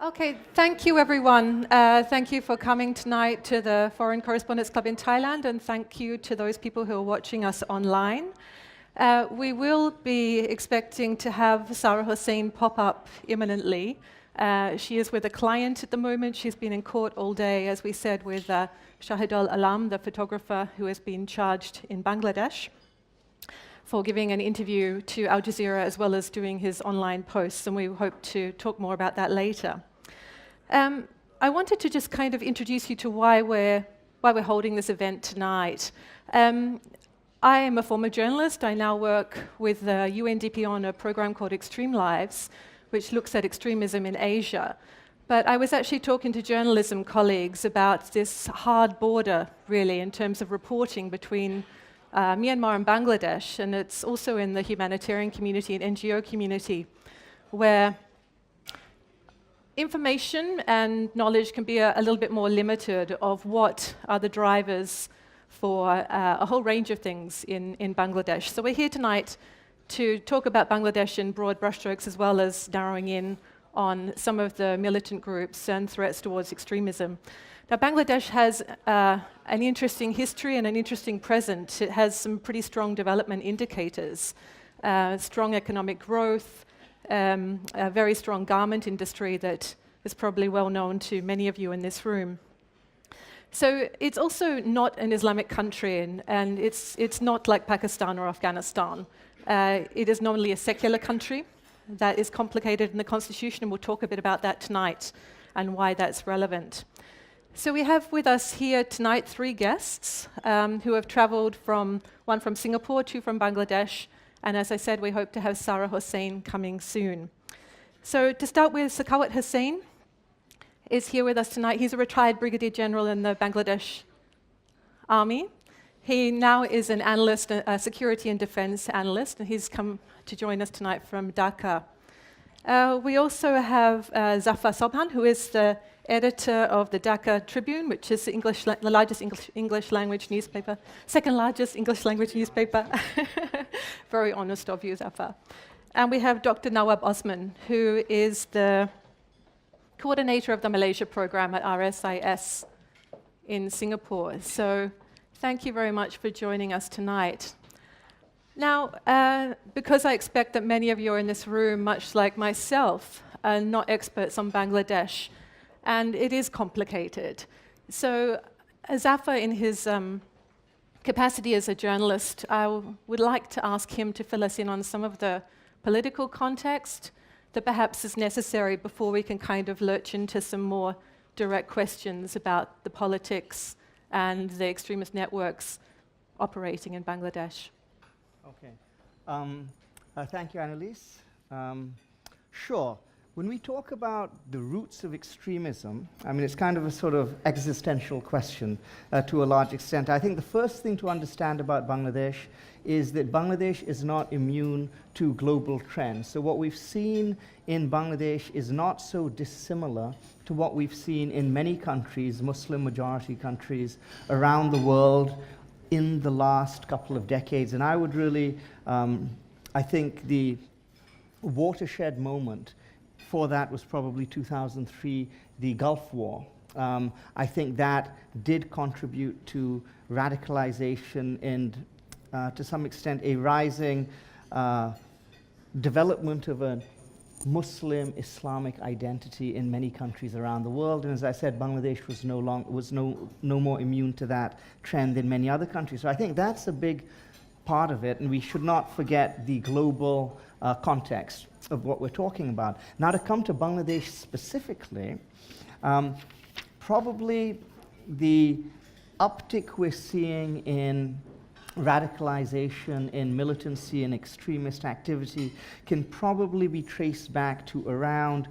Okay, thank you everyone. Thank you for coming tonight to the Foreign Correspondents Club in Thailand, and thank you to those people who are watching us online. We will be expecting to have Sarah Hossain pop up imminently. She is with a client at the moment. She's been in court all day, as we said, with Shahidul Alam, the photographer who has been charged in Bangladesh for giving an interview to Al Jazeera as well as doing his online posts, and we hope to talk more about that later. I wanted to just kind of introduce you to why we're holding this event tonight. I am a former journalist. I now work with the UNDP on a program called ExtremeLives, which looks at extremism in Asia. But I was actually talking to journalism colleagues about this hard border, really, in terms of reporting between Myanmar and Bangladesh, and it's also in the humanitarian community and NGO community, where information and knowledge can be a little bit more limited of what are the drivers for a whole range of things in Bangladesh. So we're here tonight to talk about Bangladesh in broad brushstrokes, as well as narrowing in on some of the militant groups and threats towards extremism. Now, Bangladesh has an interesting history and an interesting present. It has some pretty strong development indicators, strong economic growth, a very strong garment industry that is probably well known to many of you in this room. So it's also not an Islamic country, and it's not like Pakistan or Afghanistan. It is not only a secular country that is complicated in the constitution, and we'll talk a bit about that tonight and why that's relevant. So we have with us here tonight 3 guests who have traveled one from Singapore, 2 from Bangladesh, and as I said, we hope to have Sarah Hossain coming soon. So to start with, Sakawat Hossain is here with us tonight. He's a retired brigadier general in the Bangladesh Army. He now is an analyst, a security and defense analyst, and he's come to join us tonight from Dhaka. We also have Zafar Sobhan, who is the editor of the Dhaka Tribune, which is the largest English language newspaper, second largest English language newspaper. Very honest of you, Zafar. And we have Dr. Nawab Osman, who is the coordinator of the Malaysia program at RSIS in Singapore. So thank you very much for joining us tonight. Now, because I expect that many of you are in this room, much like myself, are not experts on Bangladesh, and it is complicated. So Zafar, in his capacity as a journalist, I would like to ask him to fill us in on some of the political context that perhaps is necessary before we can kind of lurch into some more direct questions about the politics and the extremist networks operating in Bangladesh. Okay. Thank you, Annalise. Sure. When we talk about the roots of extremism, I mean, it's kind of a sort of existential question to a large extent. I think the first thing to understand about Bangladesh is that Bangladesh is not immune to global trends. So what we've seen in Bangladesh is not so dissimilar to what we've seen in many countries, Muslim majority countries around the world in the last couple of decades. And I would really, I think the watershed moment for that was probably 2003, the Gulf War. I think that did contribute to radicalization and, to some extent, a rising development of a Muslim Islamic identity in many countries around the world. And as I said, Bangladesh was no more immune to that trend than many other countries. So I think that's a big part of it, and we should not forget the global context of what we're talking about. Now, to come to Bangladesh specifically, probably the uptick we're seeing in radicalization, in militancy and extremist activity can probably be traced back to around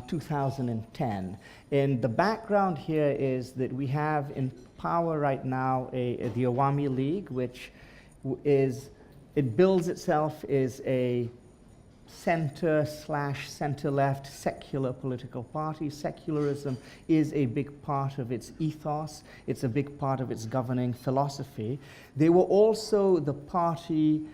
2010. And the background here is that we have in power right now the Awami League, which it bills itself as a center/center-left secular political party. Secularism is a big part of its ethos. It's a big part of its governing philosophy. They were also the party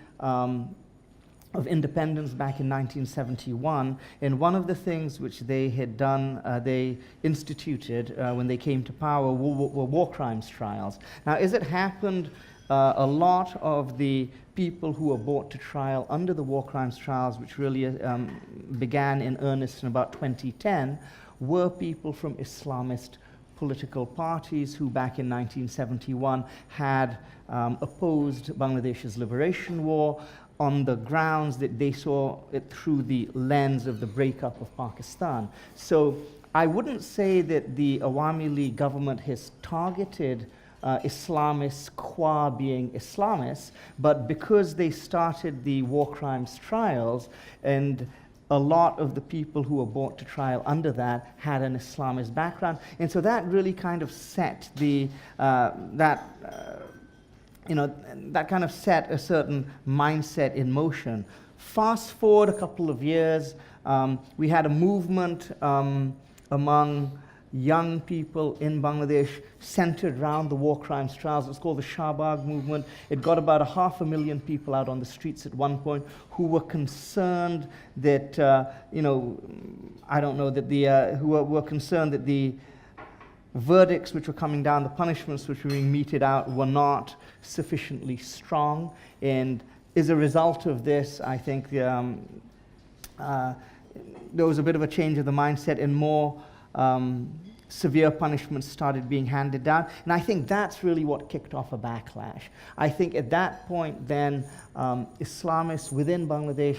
of independence back in 1971, and one of the things which they had done, they instituted when they came to power were war crimes trials. Now, as it happened, a lot of the people who were brought to trial under the war crimes trials, which really began in earnest in about 2010, were people from Islamist political parties who back in 1971 had opposed Bangladesh's liberation war on the grounds that they saw it through the lens of the breakup of Pakistan. So I wouldn't say that the Awami League government has targeted Islamists qua being Islamists, but because they started the war crimes trials, and a lot of the people who were brought to trial under that had an Islamist background, and so that really kind of set the that kind of set a certain mindset in motion. Fast forward a couple of years, we had a movement among young people in Bangladesh centered around the war crimes trials. It was called the Schaberg Movement. It got about 500,000 people out on the streets at one point who were concerned that, who were concerned that the verdicts which were coming down, the punishments which were being meted out, were not sufficiently strong. And as a result of this, I think there was a bit of a change of the mindset, and more severe punishments started being handed down. And I think that's really what kicked off a backlash. I think at that point then, Islamists within Bangladesh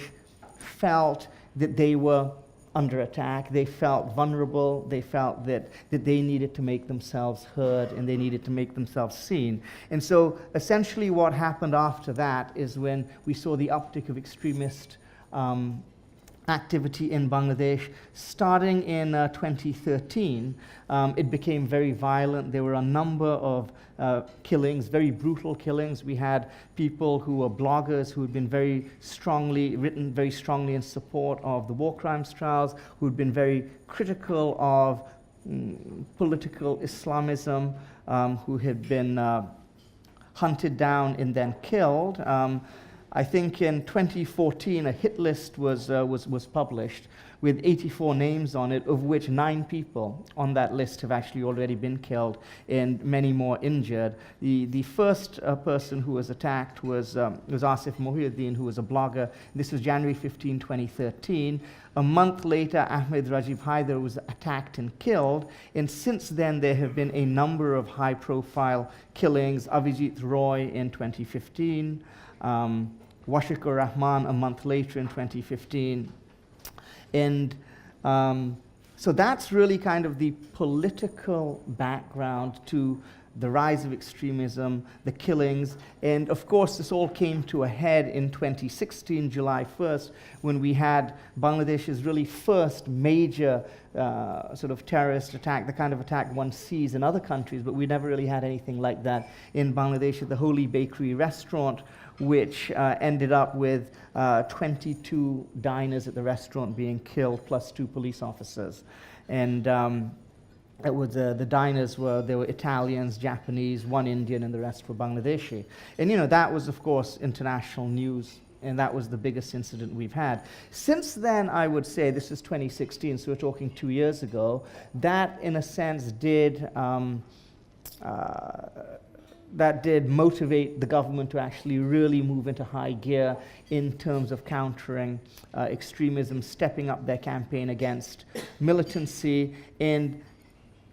felt that they were under attack. They felt vulnerable. They felt that they needed to make themselves heard, and they needed to make themselves seen. And so essentially what happened after that is when we saw the uptick of extremist activity in Bangladesh. Starting in 2013, it became very violent. There were a number of killings, very brutal killings. We had people who were bloggers who had been written very strongly in support of the war crimes trials, who had been very critical of political Islamism, who had been hunted down and then killed. I think in 2014 a hit list was published with 84 names on it, of which 9 people on that list have actually already been killed and many more injured. The first person who was attacked was Asif Mohiuddin, who was a blogger. This was January 15, 2013. A month later, Ahmed Rajib Haider was attacked and killed, and since then there have been a number of high-profile killings. Avijit Roy in 2015, Washikur Rahman a month later in 2015. And so that's really kind of the political background to the rise of extremism, the killings, and of course this all came to a head in 2016, July 1st, when we had Bangladesh's really first major sort of terrorist attack, the kind of attack one sees in other countries, but we never really had anything like that in Bangladesh at the Holy Bakery restaurant, which ended up with 22 diners at the restaurant being killed, plus 2 police officers. And it was, the diners were Italians, Japanese, 1 Indian, and the rest were Bangladeshi. And that was, of course, international news, and that was the biggest incident we've had. Since then, I would say, this is 2016, so we're talking 2 years ago, that in a sense did motivate the government to actually really move into high gear in terms of countering extremism, stepping up their campaign against militancy, and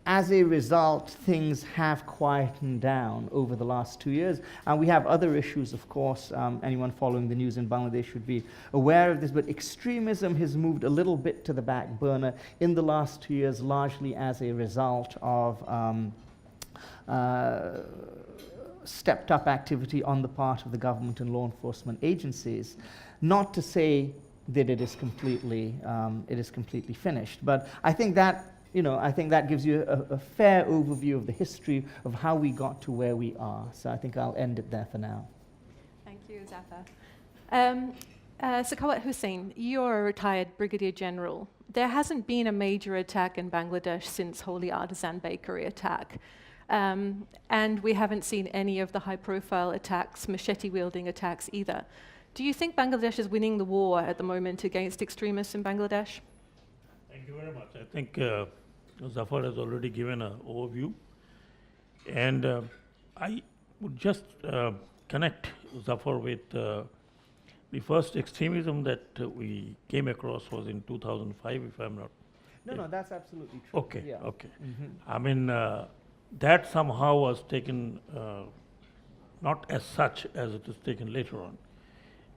as a result, things have quietened down over the last 2 years. And we have other issues, of course. Anyone following the news in Bangladesh should be aware of this, but extremism has moved a little bit to the back burner in the last 2 years, largely as a result of stepped up activity on the part of the government and law enforcement agencies. Not to say that it is completely finished, but I think that gives you a fair overview of the history of how we got to where we are. So I think I'll end it there for now. Thank you, Zafar. Sakawat Hussain, you're a retired brigadier general. There hasn't been a major attack in Bangladesh since Holy Artisan Bakery attack. And we haven't seen any of the high-profile attacks, machete-wielding attacks either. Do you think Bangladesh is winning the war at the moment against extremists in Bangladesh? Thank you very much. I think Zafar has already given an overview. And I would just connect Zafar with the first extremism that we came across was in 2005, if I'm not. No, that's absolutely true. Okay, Yeah. okay. I mean, that somehow was taken not as such as it is taken later on.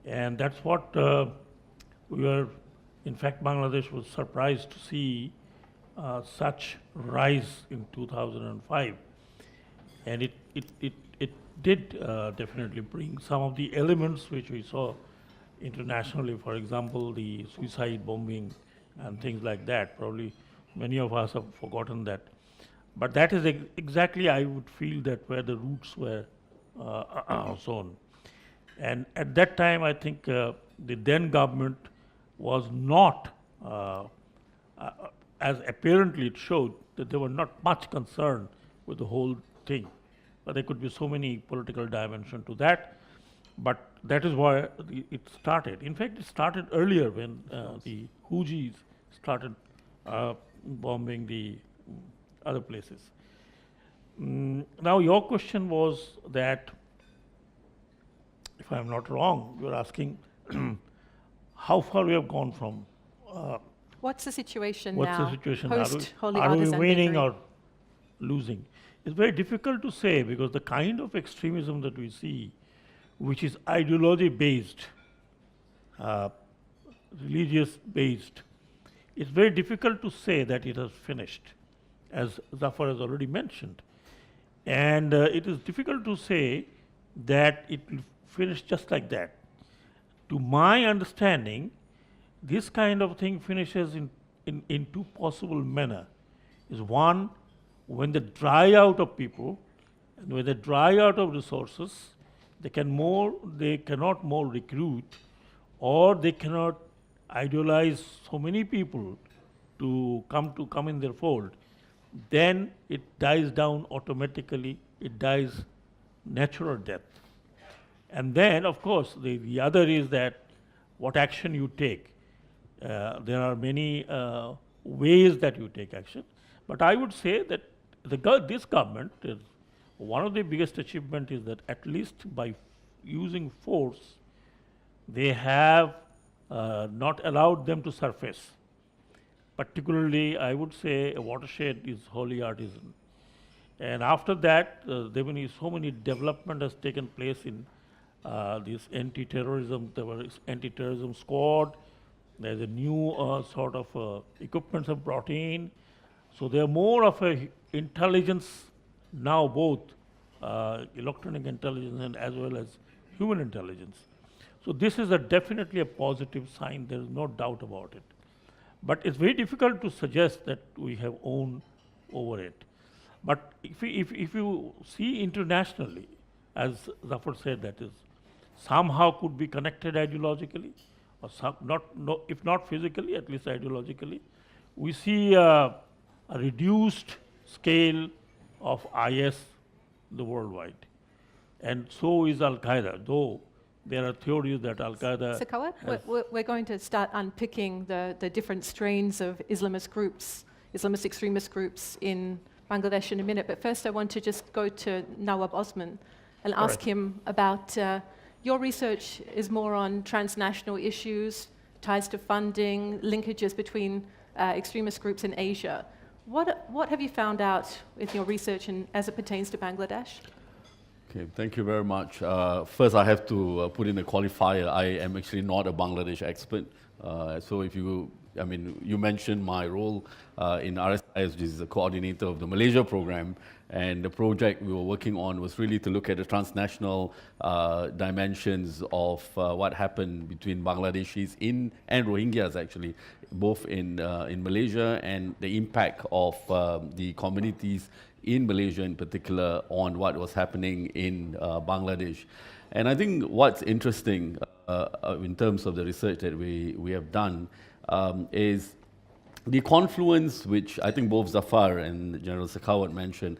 And that's what we were, in fact, Bangladesh was surprised to see such rise in 2005. And it did definitely bring some of the elements which we saw internationally, for example, the suicide bombing and things like that. Probably many of us have forgotten that. But that is exactly, I would feel, that where the roots were sown. And at that time, I think the then government was not, as apparently it showed, that they were not much concerned with the whole thing. But there could be so many political dimensions to that. But that is why it started. In fact, it started earlier when the Houthis started bombing the other places. Now, your question was that, if I'm not wrong, you're asking how far we have gone from. What's the situation What's now? the situation? Post-Holy Are we Orders winning ending? or losing? It's very difficult to say because the kind of extremism that we see, which is ideology-based, religious-based, it's very difficult to say that it has finished, as Zafar has already mentioned. And it is difficult to say that it will finish just like that. To my understanding, this kind of thing finishes in two possible manner. Is one, when they dry out of people, and when they dry out of resources, they cannot more recruit, or they cannot idealize so many people to come in their fold. Then it dies down automatically. It dies natural death. And then, of course, the other is that what action you take. There are many ways that you take action. But I would say that this government, one of the biggest achievements is that at least by using force, they have not allowed them to surface. Particularly, I would say a watershed is holy artisan. And after that, so many development has taken place in this anti-terrorism. There was anti-terrorism squad. There's a new sort of equipments have brought in. So they are more of a intelligence now, both electronic intelligence and as well as human intelligence. So this is definitely a positive sign. There is no doubt about it. But it's very difficult to suggest that we have owned over it. But if you see internationally, as Zafar said, that is somehow could be connected ideologically, or if not physically, at least ideologically, we see a reduced scale of IS the worldwide. And so is Al-Qaeda, though there are theories that Al-Qaeda... Sakawat, we're going to start unpicking the different strains of Islamist groups, Islamist extremist groups in Bangladesh in a minute. But first I want to just go to Nawab Osman and ask him about your research is more on transnational issues, ties to funding, linkages between extremist groups in Asia. What have you found out with your research as it pertains to Bangladesh? Okay, thank you very much. First, I have to put in a qualifier. I am actually not a Bangladesh expert. So if you mentioned my role in RSIS, which is the coordinator of the Malaysia program, and the project we were working on was really to look at the transnational dimensions of what happened between Bangladeshis and Rohingyas, actually, both in Malaysia, and the impact of the communities in Malaysia in particular on what was happening in Bangladesh. And I think what's interesting in terms of the research that we have done is the confluence, which I think both Zafar and General Sakawat mentioned,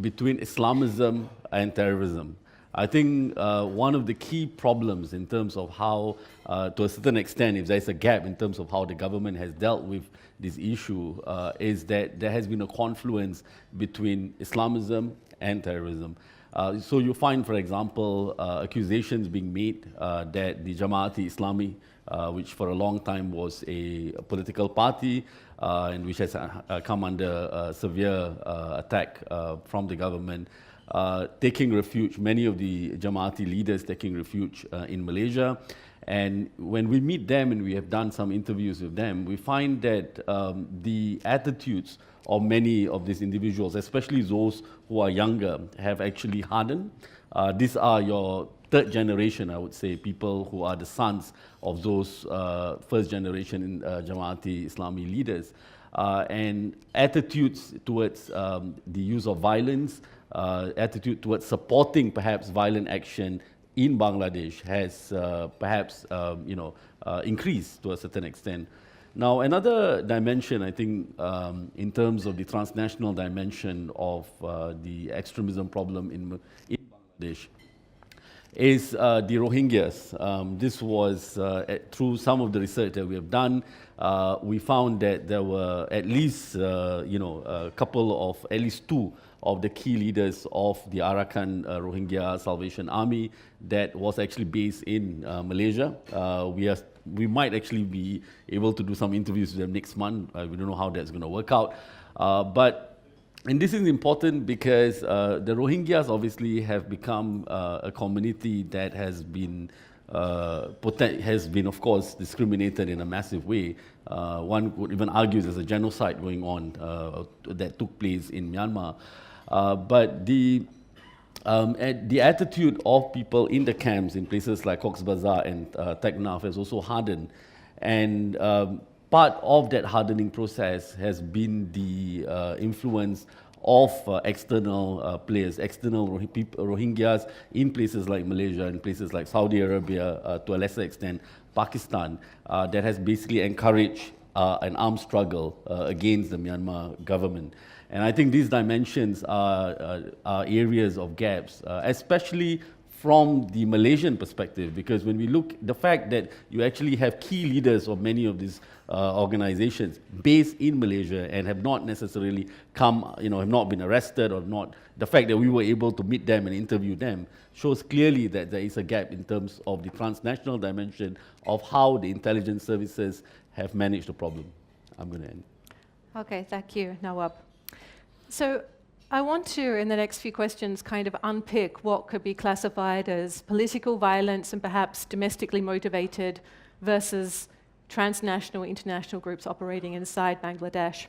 between Islamism and terrorism. I think one of the key problems in terms of how, to a certain extent, if there's a gap in terms of how the government has dealt with this issue, is that there has been a confluence between Islamism and terrorism. So you find, for example, accusations being made that the Jamaat-e Islami, which for a long time was a political party and which has come under severe attack from the government, taking refuge, many of the Jamaati leaders taking refuge in Malaysia. And when we meet them and we have done some interviews with them, we find that the attitudes of many of these individuals, especially those who are younger, have actually hardened. These are your third generation, I would say, people who are the sons of those first generation Jamaati Islami leaders. And attitudes towards the use of violence, attitude towards supporting perhaps violent action in Bangladesh has perhaps increased to a certain extent. Now, another dimension, I think, in terms of the transnational dimension of the extremism problem in Bangladesh, is the Rohingyas. This was through some of the research that we have done. We found that there were at least, a couple of, at least two of the key leaders of the Arakan Rohingya Salvation Army that was actually based in Malaysia. We might actually be able to do some interviews with them next month. We don't know how that's going to work out. And this is important because the Rohingyas obviously have become a community that has been, of course, discriminated in a massive way. One would even argue there's a genocide going on that took place in Myanmar. But the attitude of people in the camps in places like Cox's Bazar and Teknaf has also hardened. And part of that hardening process has been the influence of external players, external Rohingyas in places like Malaysia and places like Saudi Arabia, to a lesser extent Pakistan, that has basically encouraged an armed struggle against the Myanmar government. And I think these dimensions are areas of gaps, especially from the Malaysian perspective, because when we look, the fact that you actually have key leaders of many of these organizations based in Malaysia and have not necessarily come, have not been arrested or not, the fact that we were able to meet them and interview them shows clearly that there is a gap in terms of the transnational dimension of how the intelligence services have managed the problem. I'm going to end. Okay, thank you, Nawab. So I want to, in the next few questions, kind of unpick what could be classified as political violence and perhaps domestically motivated versus transnational, international groups operating inside Bangladesh.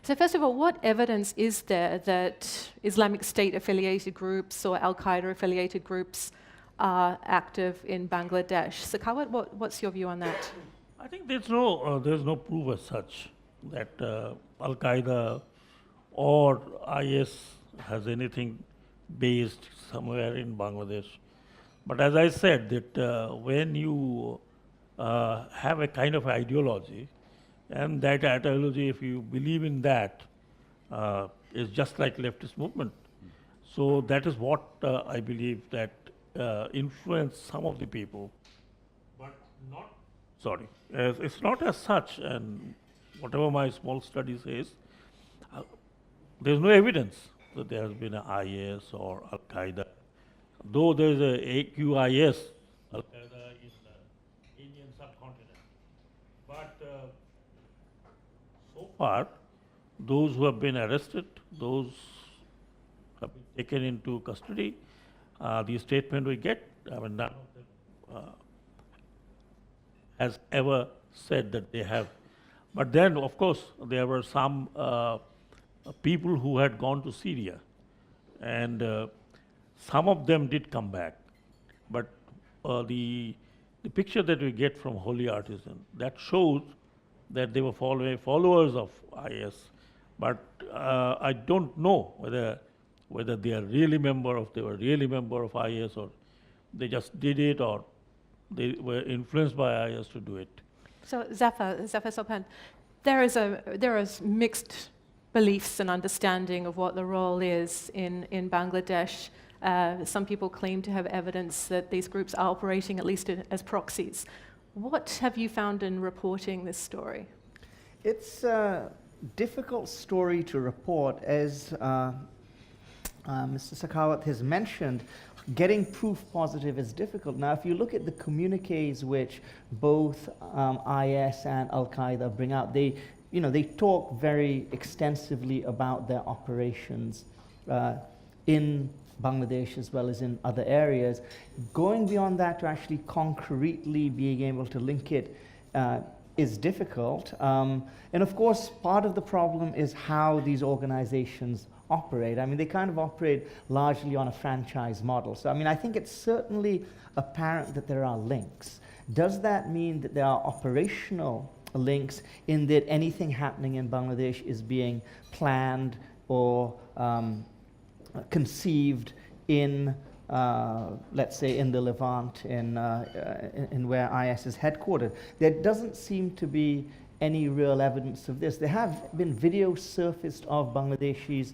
So first of all, what evidence is there that Islamic State-affiliated groups or Al-Qaeda-affiliated groups are active in Bangladesh? Sakawat, what's your view on that? I think there's no proof as such that Al-Qaeda or IS has anything based somewhere in Bangladesh. But as I said, that when you have a kind of ideology, and that ideology, if you believe in that, is just like leftist movement. So that is what I believe that influenced some of the people, but not, it's not as such, and whatever my small study says, there's no evidence that there has been an IS or Al-Qaeda, though there is a AQIS, Al-Qaeda in the Indian subcontinent. But so far, those who have been arrested, those have been taken into custody, the statement we get, none of them has ever said that they have. But then, of course, there were some people who had gone to Syria, and some of them did come back. But the picture that we get from Holy Artisan, that shows that they were followers of IS. But I don't know whether they are really member of IS, or they just did it, or they were influenced by IS to do it. So Zafar Sobhan, there is mixed beliefs and understanding of what the role is in Bangladesh. Some people claim to have evidence that these groups are operating at least as proxies. What have you found in reporting this story? It's a difficult story to report, as Mr. Sakhawat has mentioned. Getting proof positive is difficult. Now, if you look at the communiques which both IS and Al-Qaeda bring out, they talk very extensively about their operations in Bangladesh as well as in other areas. Going beyond that to actually concretely being able to link it is difficult. And of course, part of the problem is how these organizations operate. I mean, they kind of operate largely on a franchise model. So, I mean, I think it's certainly apparent that there are links. Does that mean that there are operational links in that anything happening in Bangladesh is being planned or conceived in, let's say, in the Levant, in where IS is headquartered? There doesn't seem to be any real evidence of this. There have been videos surfaced of Bangladeshis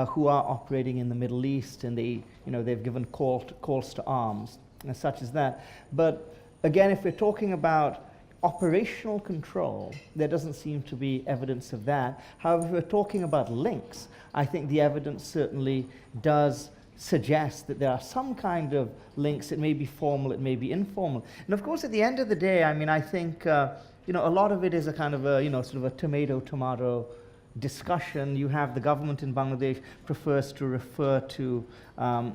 who are operating in the Middle East, and they've given calls to arms, and such as that. But again, if we're talking about operational control, there doesn't seem to be evidence of that. However, if we're talking about links, I think the evidence certainly does suggest that there are some kind of links. It may be formal, it may be informal. And of course, at the end of the day, I mean, I think a lot of it is a kind of a, sort of a tomato discussion. You have the government in Bangladesh prefers to refer to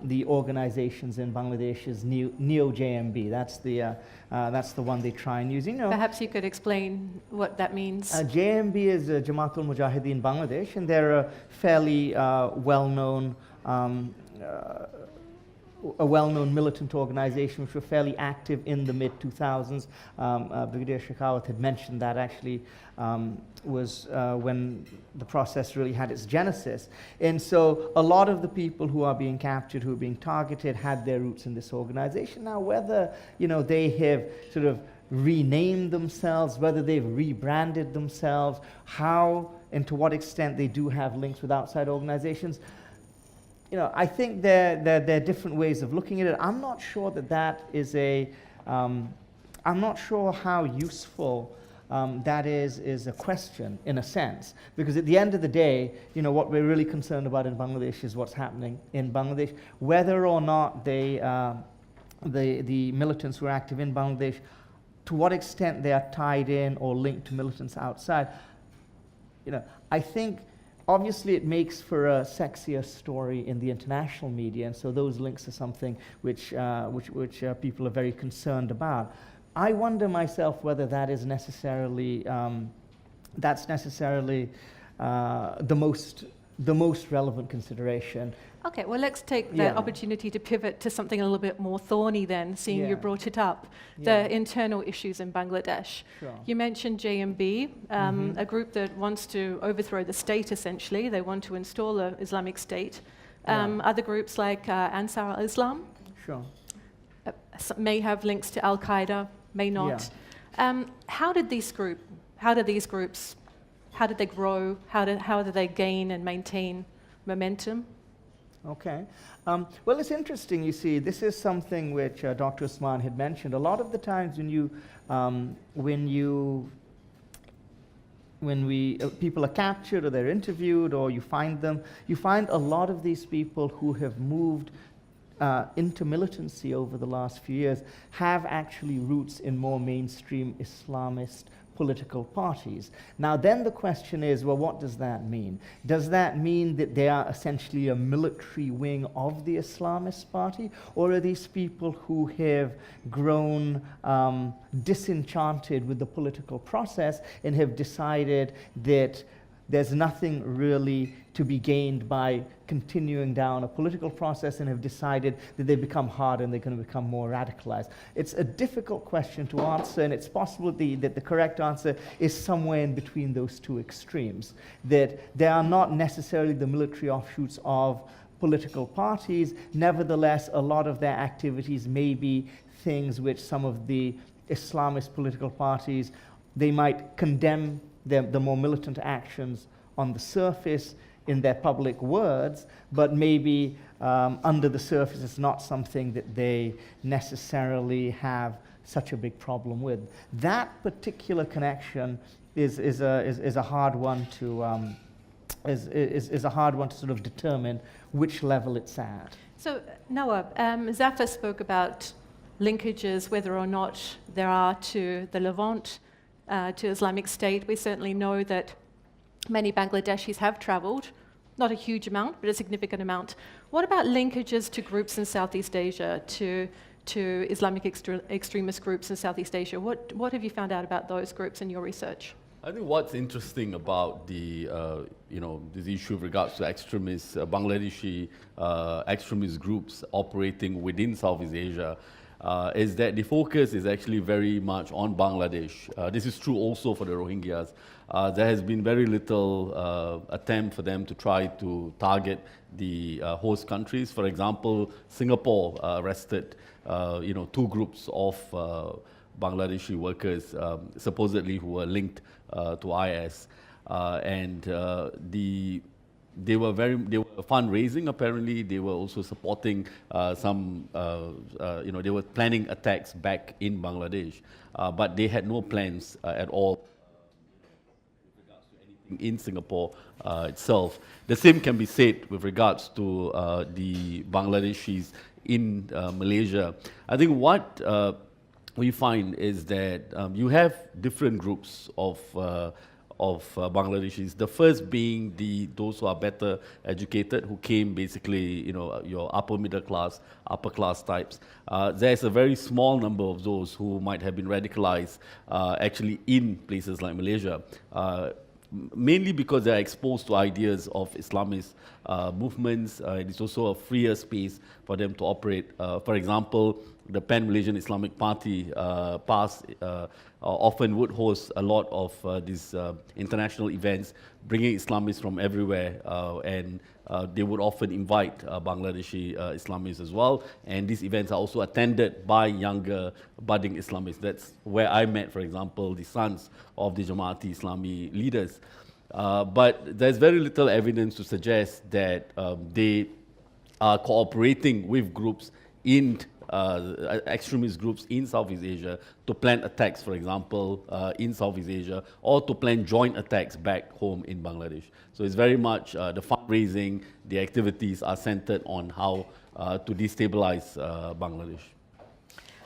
the organizations in Bangladesh as Neo-JMB. That's the one they try and use. Perhaps you could explain what that means. JMB is Jamaatul Mujahideen Bangladesh, and they're a fairly well-known militant organization which were fairly active in the mid-2000s. Brigadier Shekhawat had mentioned that actually was when the process really had its genesis. And so a lot of the people who are being captured, who are being targeted, had their roots in this organization. Now, whether they have sort of renamed themselves, whether they've rebranded themselves, how and to what extent they do have links with outside organizations, I think there are different ways of looking at it. I'm not sure that is I'm not sure how useful that is a question, in a sense, because at the end of the day, what we're really concerned about in Bangladesh is what's happening in Bangladesh. Whether or not the militants who are active in Bangladesh, to what extent they are tied in or linked to militants outside, I think obviously it makes for a sexier story in the international media, and so those links are something which people are very concerned about. I wonder myself whether that is necessarily the most relevant consideration. Okay, well, let's take the opportunity to pivot to something a little bit more thorny then, seeing you brought it up, the internal issues in Bangladesh. Sure. You mentioned JMB, a group that wants to overthrow the state, essentially. They want to install an Islamic State. Other groups like Ansar al-Islam Sure. May have links to Al-Qaeda, may not. How did these groups, how did they grow? How did they gain and maintain momentum? Okay. Well, it's interesting, you see, this is something which Dr. Usman had mentioned. A lot of the times people are captured or they're interviewed or you find a lot of these people who have moved into militancy over the last few years have actually roots in more mainstream Islamist political parties. Now then the question is, well, what does that mean? Does that mean that they are essentially a military wing of the Islamist party, or are these people who have grown disenchanted with the political process and have decided that there's nothing really to be gained by continuing down a political process and have decided that they've become hard and they're going to become more radicalized? It's a difficult question to answer, and it's possible that the correct answer is somewhere in between those two extremes, that they are not necessarily the military offshoots of political parties. Nevertheless, a lot of their activities may be things which some of the Islamist political parties, they might condemn the more militant actions on the surface, in their public words, but maybe under the surface it's not something that they necessarily have such a big problem with. That particular connection is a hard one to is a hard one to sort of determine which level it's at. So, Noah, Zafar spoke about linkages, whether or not there are to the Levant, to Islamic State. We certainly know that many Bangladeshis have traveled, not a huge amount, but a significant amount. What about linkages to groups in Southeast Asia, to Islamic extremist groups in Southeast Asia? What have you found out about those groups in your research? I think what's interesting about the, this issue with regards to extremists, Bangladeshi extremist groups operating within Southeast Asia, is that the focus is actually very much on Bangladesh. This is true also for the Rohingyas. There has been very little attempt for them to try to target the host countries. For example, Singapore arrested, 2 groups of Bangladeshi workers, supposedly who were linked to IS, and they were fundraising. Apparently, they were also supporting some. They were planning attacks back in Bangladesh, but they had no plans at all with regards to anything in Singapore itself. The same can be said with regards to the Bangladeshis in Malaysia. I think what we find is that you have different groups of Bangladeshis. The first being those who are better educated, who came basically, your upper middle class, upper class types. There's a very small number of those who might have been radicalized actually in places like Malaysia. Mainly because they are exposed to ideas of Islamist movements. It's also a freer space for them to operate. For example, the Pan-Malaysian Islamic Party often would host a lot of these international events, bringing Islamists from everywhere, and they would often invite Bangladeshi Islamists as well. And these events are also attended by younger budding Islamists. That's where I met, for example, the sons of the Jamaati Islami leaders. But there's very little evidence to suggest that they are cooperating with groups in extremist groups in Southeast Asia to plan attacks, for example, in Southeast Asia, or to plan joint attacks back home in Bangladesh. So it's very much the fundraising, the activities are centered on how to destabilize Bangladesh.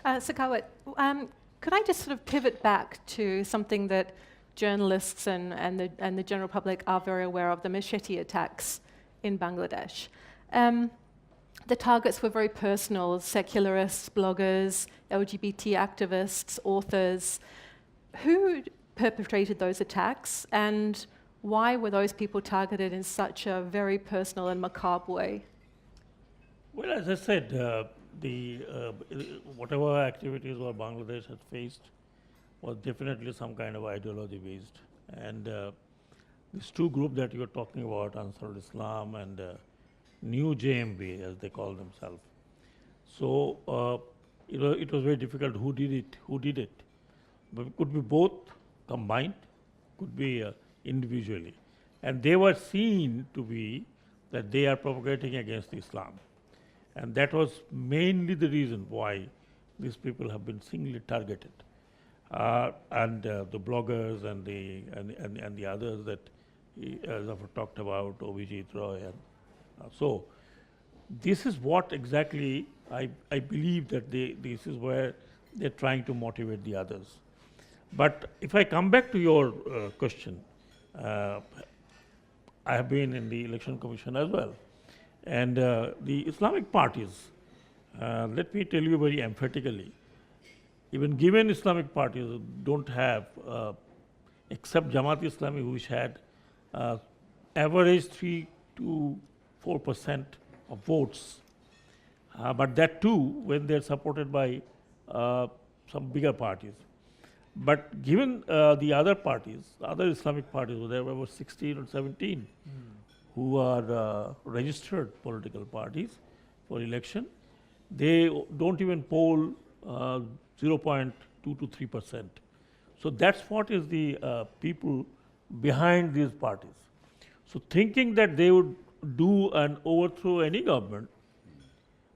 Sakawat, could I just sort of pivot back to something that journalists and the general public are very aware of, the Machete attacks in Bangladesh? The targets were very personal: secularists, bloggers, LGBT activists, authors. Who perpetrated those attacks, and why were those people targeted in such a very personal and macabre way? Well, as I said, whatever activities were Bangladesh had faced was definitely some kind of ideology based. And these 2 groups that you're talking about, Ansarul Islam and New JMB, as they call themselves. So it was very difficult who did it. But it could be both combined, could be individually. And they were seen to be that they are propagating against Islam. And that was mainly the reason why these people have been singly targeted. And the bloggers and the others that Zafar talked about, Obijit Roy, and so this is what exactly I believe that this is where they're trying to motivate the others. But if I come back to your question, I have been in the Election Commission as well. And the Islamic parties, let me tell you very emphatically, even given Islamic parties don't have, except Jamaat Islami, which had average 3 to 4% of votes, but that too when they're supported by some bigger parties. But given the other parties, other Islamic parties, there were about 16 or 17 who are registered political parties for election, they don't even poll 0.2 to 3%. So that's what is the people behind these parties. So thinking that they would do and overthrow any government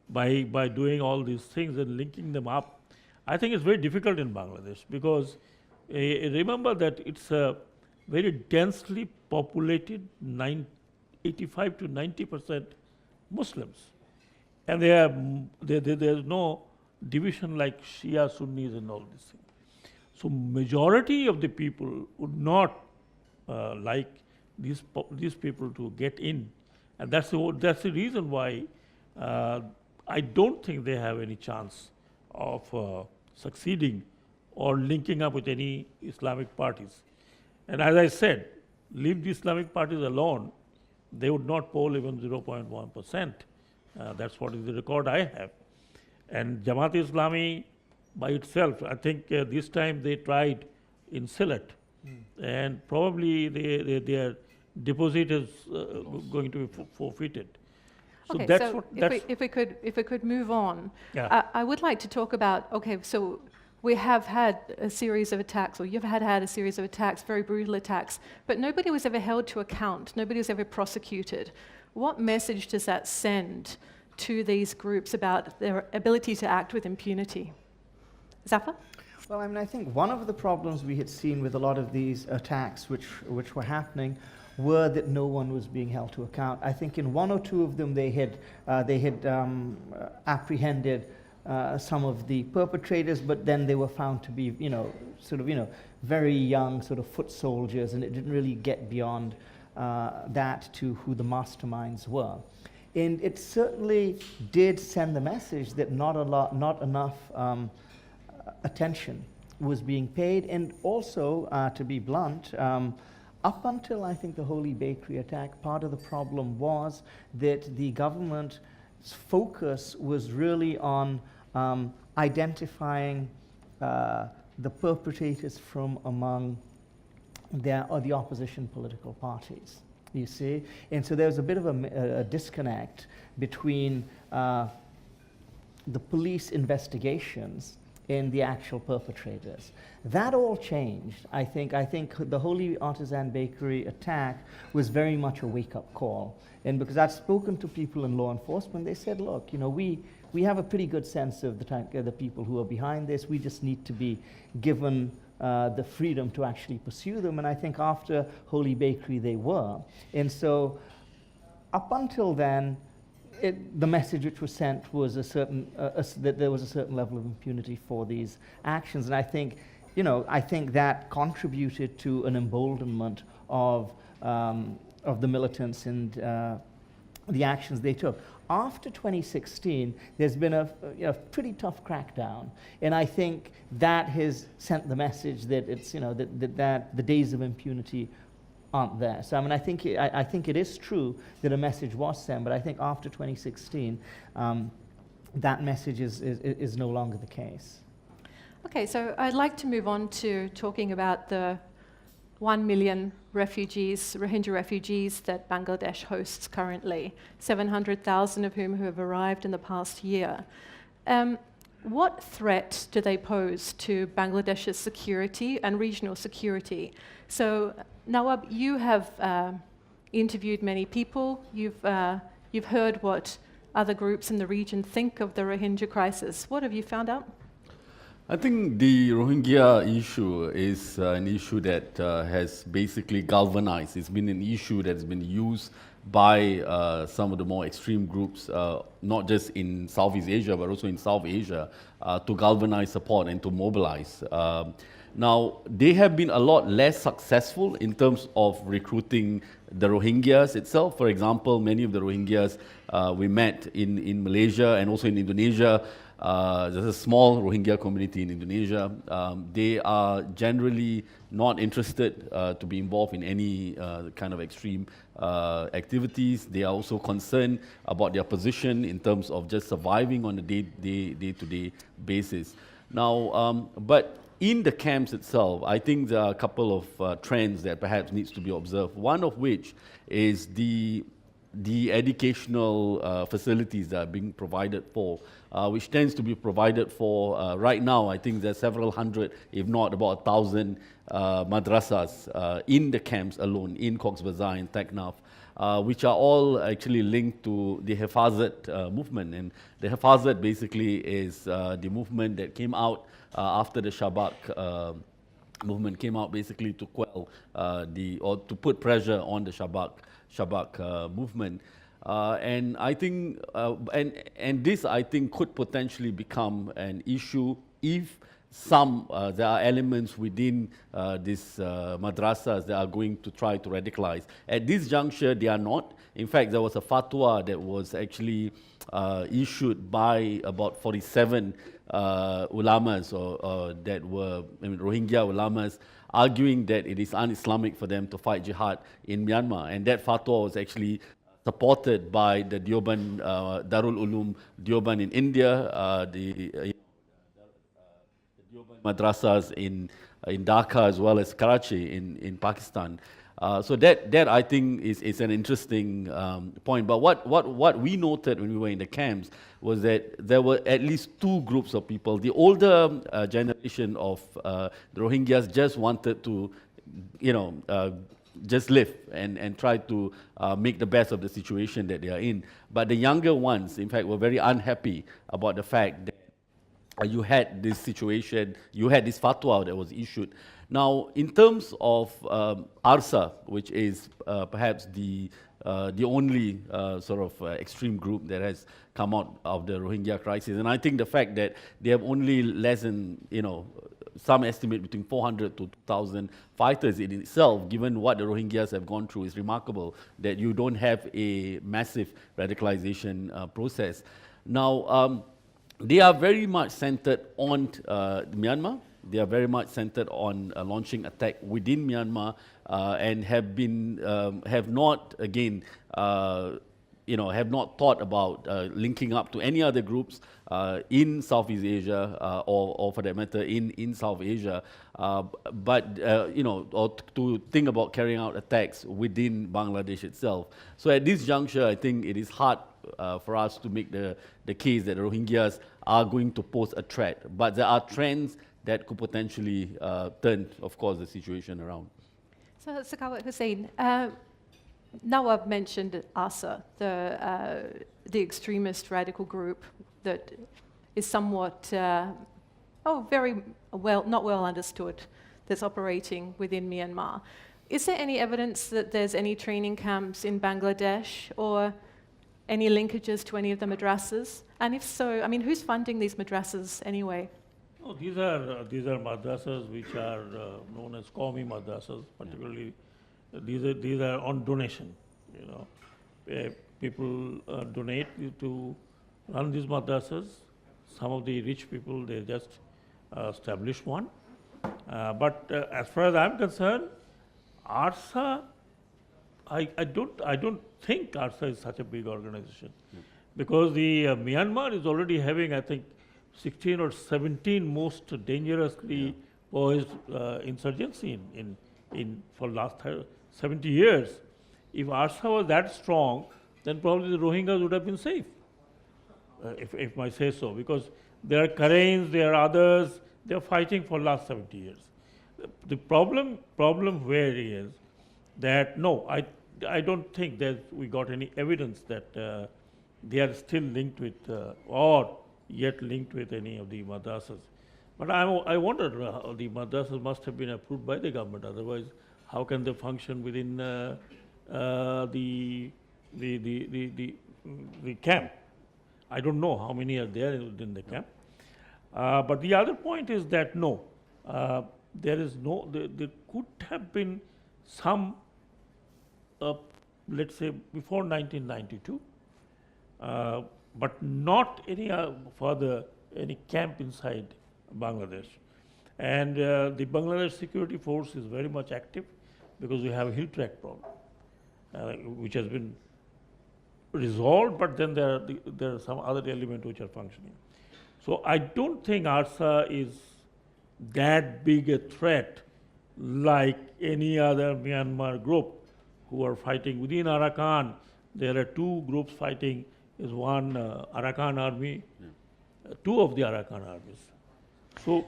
by doing all these things and linking them up, I think it's very difficult in Bangladesh, because remember that it's a very densely populated 85 to 90% Muslims. And there's no division like Shia, Sunnis and all these things. So majority of the people would not like these people to get in. And that's the reason why I don't think they have any chance of succeeding or linking up with any Islamic parties. And as I said, leave the Islamic parties alone, they would not poll even 0.1%. That's what is the record I have. And Jamaat-e-Islami by itself, I think this time they tried in Sylhet, and probably their deposit is going to be forfeited. So Okay, that's so what. if we could move on, Yeah. I would like to talk about. Okay, so we have had a series of attacks, or you've had a series of attacks, very brutal attacks, but nobody was ever held to account. Nobody was ever prosecuted. What message does that send to these groups about their ability to act with impunity? Zafar? Well, I mean, I think one of the problems we had seen with a lot of these attacks which were happening were that no one was being held to account. I think in one or two of them they had apprehended some of the perpetrators, but then they were found to be, very young sort of foot soldiers, and it didn't really get beyond that to who the masterminds were. And it certainly did send the message that not enough attention was being paid, and also, to be blunt, up until I think the Holy Bakery attack, part of the problem was that the government's focus was really on identifying the perpetrators from among the opposition political parties, you see. And so there was a bit of a disconnect between the police investigations and the actual perpetrators. That all changed. I think the Holy Artisan Bakery attack was very much a wake-up call. And because I've spoken to people in law enforcement, they said, look, we have a pretty good sense of the people who are behind this. We just need to be given the freedom to actually pursue them. And I think after Holy Bakery, they were. And so up until then, the message which was sent was that there was a certain level of impunity for these actions. And I think that contributed to an emboldenment of the militants and the actions they took. After 2016, there's been a pretty tough crackdown, and I think that has sent the message that it's that the days of impunity aren't there. So I mean, I think it is true that a message was sent, but I think after 2016, that message is no longer the case. Okay, so I'd like to move on to talking about the 1 million refugees, Rohingya refugees that Bangladesh hosts currently, 700,000 of whom have arrived in the past year. What threat do they pose to Bangladesh's security and regional security? So, Nawab, you have interviewed many people. You've heard what other groups in the region think of the Rohingya crisis. What have you found out? I think the Rohingya issue is an issue that has basically galvanized. It's been an issue that's been used by some of the more extreme groups, not just in Southeast Asia, but also in South Asia, to galvanize support and to mobilize. Now, they have been a lot less successful in terms of recruiting the Rohingyas itself. For example, many of the Rohingyas we met in Malaysia and also in Indonesia. There's a small Rohingya community in Indonesia. They are generally not interested to be involved in any kind of extreme activities. They are also concerned about their position in terms of just surviving on a day-to-day basis. Now, but in the camps itself, I think there are a couple of trends that perhaps needs to be observed. One of which is the the educational facilities that are being provided for, which tends to be provided for right now. I think there's several hundred, if not about 1,000 madrasas in the camps alone, in Cox's Bazar, in Teknaf, which are all actually linked to the Hafazat movement. And the Hafazat basically is the movement that came out after the Schaberg movement came out, basically to quell or to put pressure on the Schaberg movement. And I think, and this I think could potentially become an issue if there are elements within these madrasas that are going to try to radicalize. At this juncture, they are not. In fact, there was a fatwa that was actually issued by about 47 ulamas that were Rohingya ulamas, arguing that it is un-Islamic for them to fight jihad in Myanmar. And that fatwa was actually supported by the Deoband, Darul Ulum Deoband in India, the Deoband madrasas in Dhaka as well as Karachi in Pakistan. So that I think is an interesting point. But what we noted when we were in the camps was that there were at least two groups of people. The older generation of the Rohingyas just wanted to, just live and try to make the best of the situation that they are in. But the younger ones, in fact, were very unhappy about the fact that you had this situation, you had this fatwa that was issued. Now, in terms of ARSA, which is perhaps the only sort of extreme group that has come out of the Rohingya crisis, and I think the fact that they have only less than, some estimate between 400 to 2,000 fighters in itself, given what the Rohingyas have gone through, is remarkable that you don't have a massive radicalization process. Now, they are very much centered on Myanmar. They are very much centered on launching attack within Myanmar and have not, again, have not thought about linking up to any other groups in Southeast Asia or for that matter in South Asia, but or to think about carrying out attacks within Bangladesh itself. So at this juncture, I think it is hard for us to make the case that the Rohingyas are going to pose a threat, but there are trends that could potentially turn, of course, the situation around. So, Sakawa Hussain, now I've mentioned ARSA, the extremist radical group that is somewhat, very well, not well understood, that's operating within Myanmar. Is there any evidence that there's any training camps in Bangladesh or any linkages to any of the madrasas? And if so, who's funding these madrasas anyway? Oh, these are madrasas which are known as Qawmi madrasas, particularly these are on donation. People donate to run these madrasas. Some of the rich people, they just establish one. But as far as I'm concerned, ARSA, I don't think ARSA is such a big organization, because the Myanmar is already having, I think, 16 or 17 most dangerously poised insurgency in for last 70 years. If ARSA was that strong, then probably the Rohingyas would have been safe, if I say so, because there are Karains, there are others, they are fighting for last 70 years. The problem where is that, no, I don't think that we got any evidence that they are still linked with or yet linked with any of the madrasas. But I wonder, the madrasas must have been approved by the government, otherwise how can they function within the camp? I don't know how many are there within the camp. But the other point is that no, there could have been some, let's say before 1992, but not any further any camp inside Bangladesh. And the Bangladesh security force is very much active because we have a hill track problem, which has been resolved, but then there are some other elements which are functioning. So I don't think ARSA is that big a threat like any other Myanmar group who are fighting within Arakan, there are two groups fighting. Is one Arakan army, two of the Arakan armies. So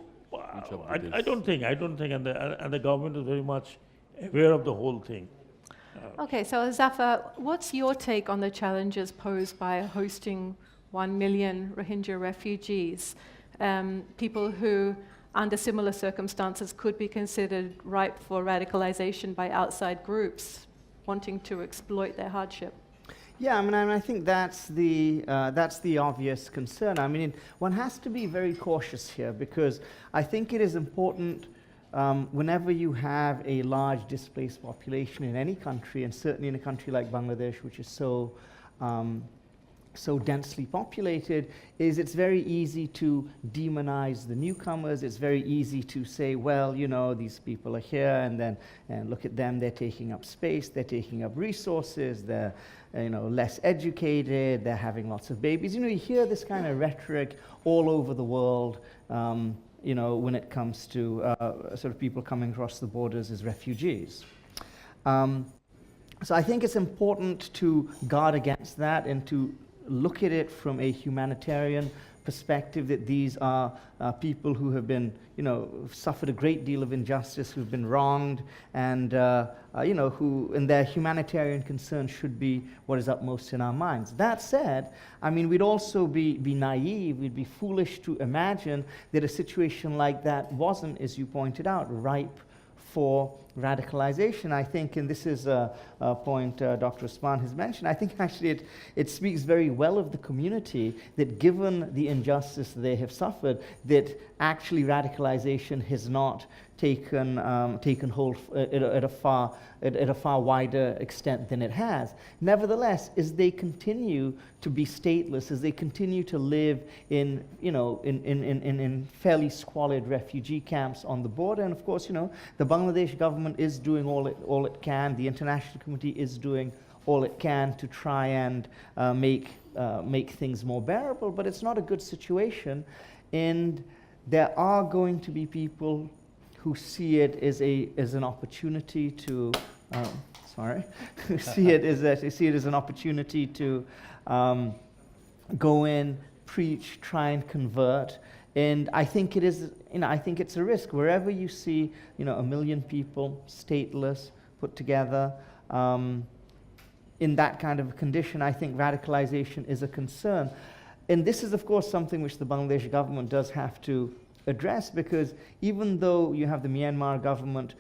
I don't think, and the government is very much aware of the whole thing. Okay, so Zafar, what's your take on the challenges posed by hosting 1 million Rohingya refugees, people who, under similar circumstances, could be considered ripe for radicalization by outside groups wanting to exploit their hardship? Yeah, I mean, I think that's the obvious concern. I mean, one has to be very cautious here because I think it is important whenever you have a large displaced population in any country, and certainly in a country like Bangladesh, which is so densely populated, is it's very easy to demonize the newcomers. It's very easy to say, well, you know, these people are here, and look at them, they're taking up space, they're taking up resources, they're less educated, they're having lots of babies. You hear this kind of rhetoric all over the world, when it comes to sort of people coming across the borders as refugees. So I think it's important to guard against that and to look at it from a humanitarian perspective, that these are people who have been, suffered a great deal of injustice, who've been wronged, and and their humanitarian concern should be what is upmost in our minds. That said, I mean, we'd also be naive, we'd be foolish to imagine that a situation like that wasn't, as you pointed out, ripe for radicalization. I think, and this is a point Dr. Usman has mentioned, I think actually it speaks very well of the community that given the injustice they have suffered, that actually radicalization has not taken hold at a far wider extent than it has. Nevertheless, as they continue to be stateless, as they continue to live in fairly squalid refugee camps on the border, and of course, the Bangladesh government is doing all it can. The international community is doing all it can to try and make things more bearable, but it's not a good situation, and there are going to be people who see it as an opportunity to see it as an opportunity to go in, preach, try and convert. And I think it is, I think it's a risk. Wherever you see, 1 million people, stateless, put together, in that kind of a condition, I think radicalization is a concern. And this is, of course, something which the Bangladesh government does have to address, because even though you have the Myanmar government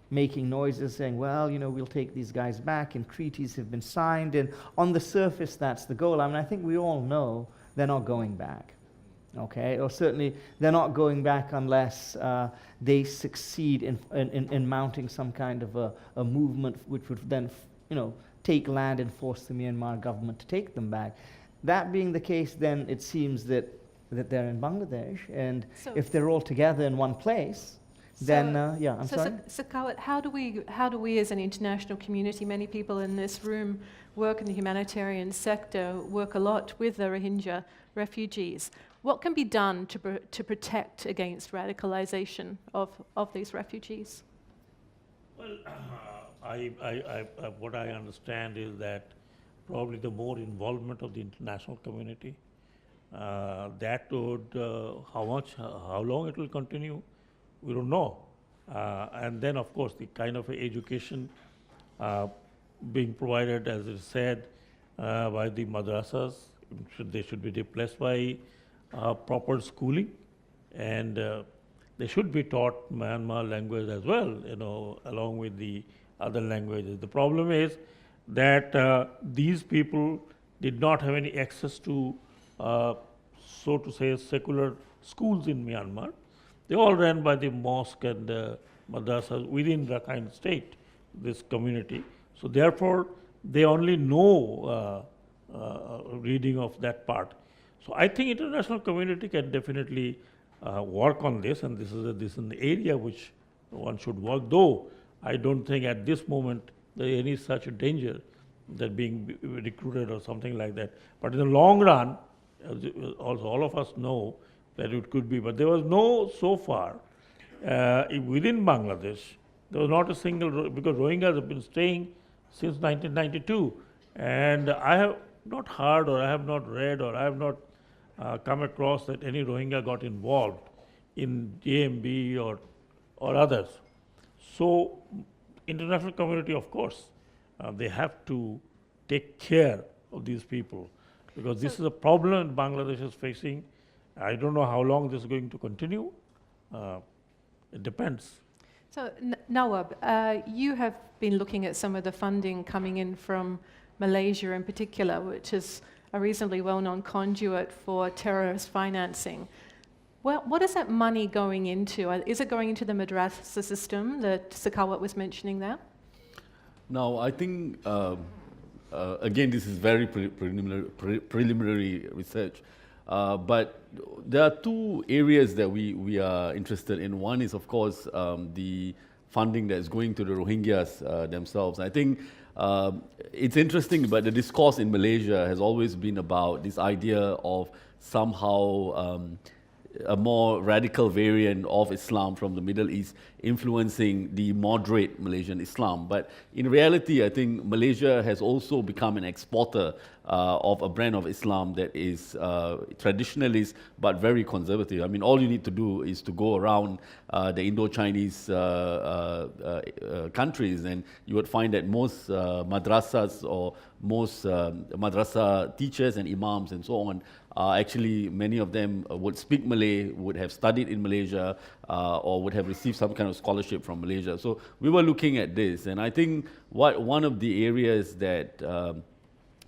making noises saying, well, we'll take these guys back, and treaties have been signed, and on the surface that's the goal. I mean, I think we all know they're not going back. Okay, or certainly they're not going back unless they succeed in mounting some kind of a movement which would then, take land and force the Myanmar government to take them back. That being the case, then it seems that they're in Bangladesh, and so if they're all together in one place, then I'm sorry. So Kawat, how do we as an international community, many people in this room work in the humanitarian sector, work a lot with the Rohingya refugees. What can be done to protect against radicalization of these refugees? Well, what I understand is that probably the more involvement of the international community, that would, how long it will continue, we don't know. And then, of course, the kind of education being provided, as is said, by the madrasas, they should be replaced by proper schooling, and they should be taught Myanmar language as well, along with the other languages. The problem is that these people did not have any access to, so to say, secular schools in Myanmar. They all ran by the mosque and madrasas within Rakhine state, this community. So therefore, they only know reading of that part. So I think international community can definitely work on this, and this is an area which one should work, though I don't think at this moment there is any such danger that being recruited or something like that. But in the long run, also all of us know that it could be, but there was no, so far, within Bangladesh, there was not a single, because Rohingyas have been staying since 1992 And I have not heard, or I have not read, or I have not come across that any Rohingya got involved in JMB or others. So international community, of course, they have to take care of these people, because this is a problem Bangladesh is facing. I don't know how long this is going to continue. It depends. So, Nawab, you have been looking at some of the funding coming in from Malaysia in particular, which is a reasonably well-known conduit for terrorist financing. Well, what is that money going into? Is it going into the madrasa system that Sakawat was mentioning there? Now, I think, again, this is very preliminary research, but there are two areas that we are interested in. One is, of course, the funding that is going to the Rohingyas themselves. I think it's interesting, but the discourse in Malaysia has always been about this idea of somehow a more radical variant of Islam from the Middle East influencing the moderate Malaysian Islam. But in reality, I think Malaysia has also become an exporter of a brand of Islam that is traditionalist but very conservative. I mean, all you need to do is to go around the Indo-Chinese countries, and you would find that most madrasas or most madrasa teachers and imams and so on actually, many of them would speak Malay, would have studied in Malaysia, or would have received some kind of scholarship from Malaysia. So we were looking at this, and I think one of the areas that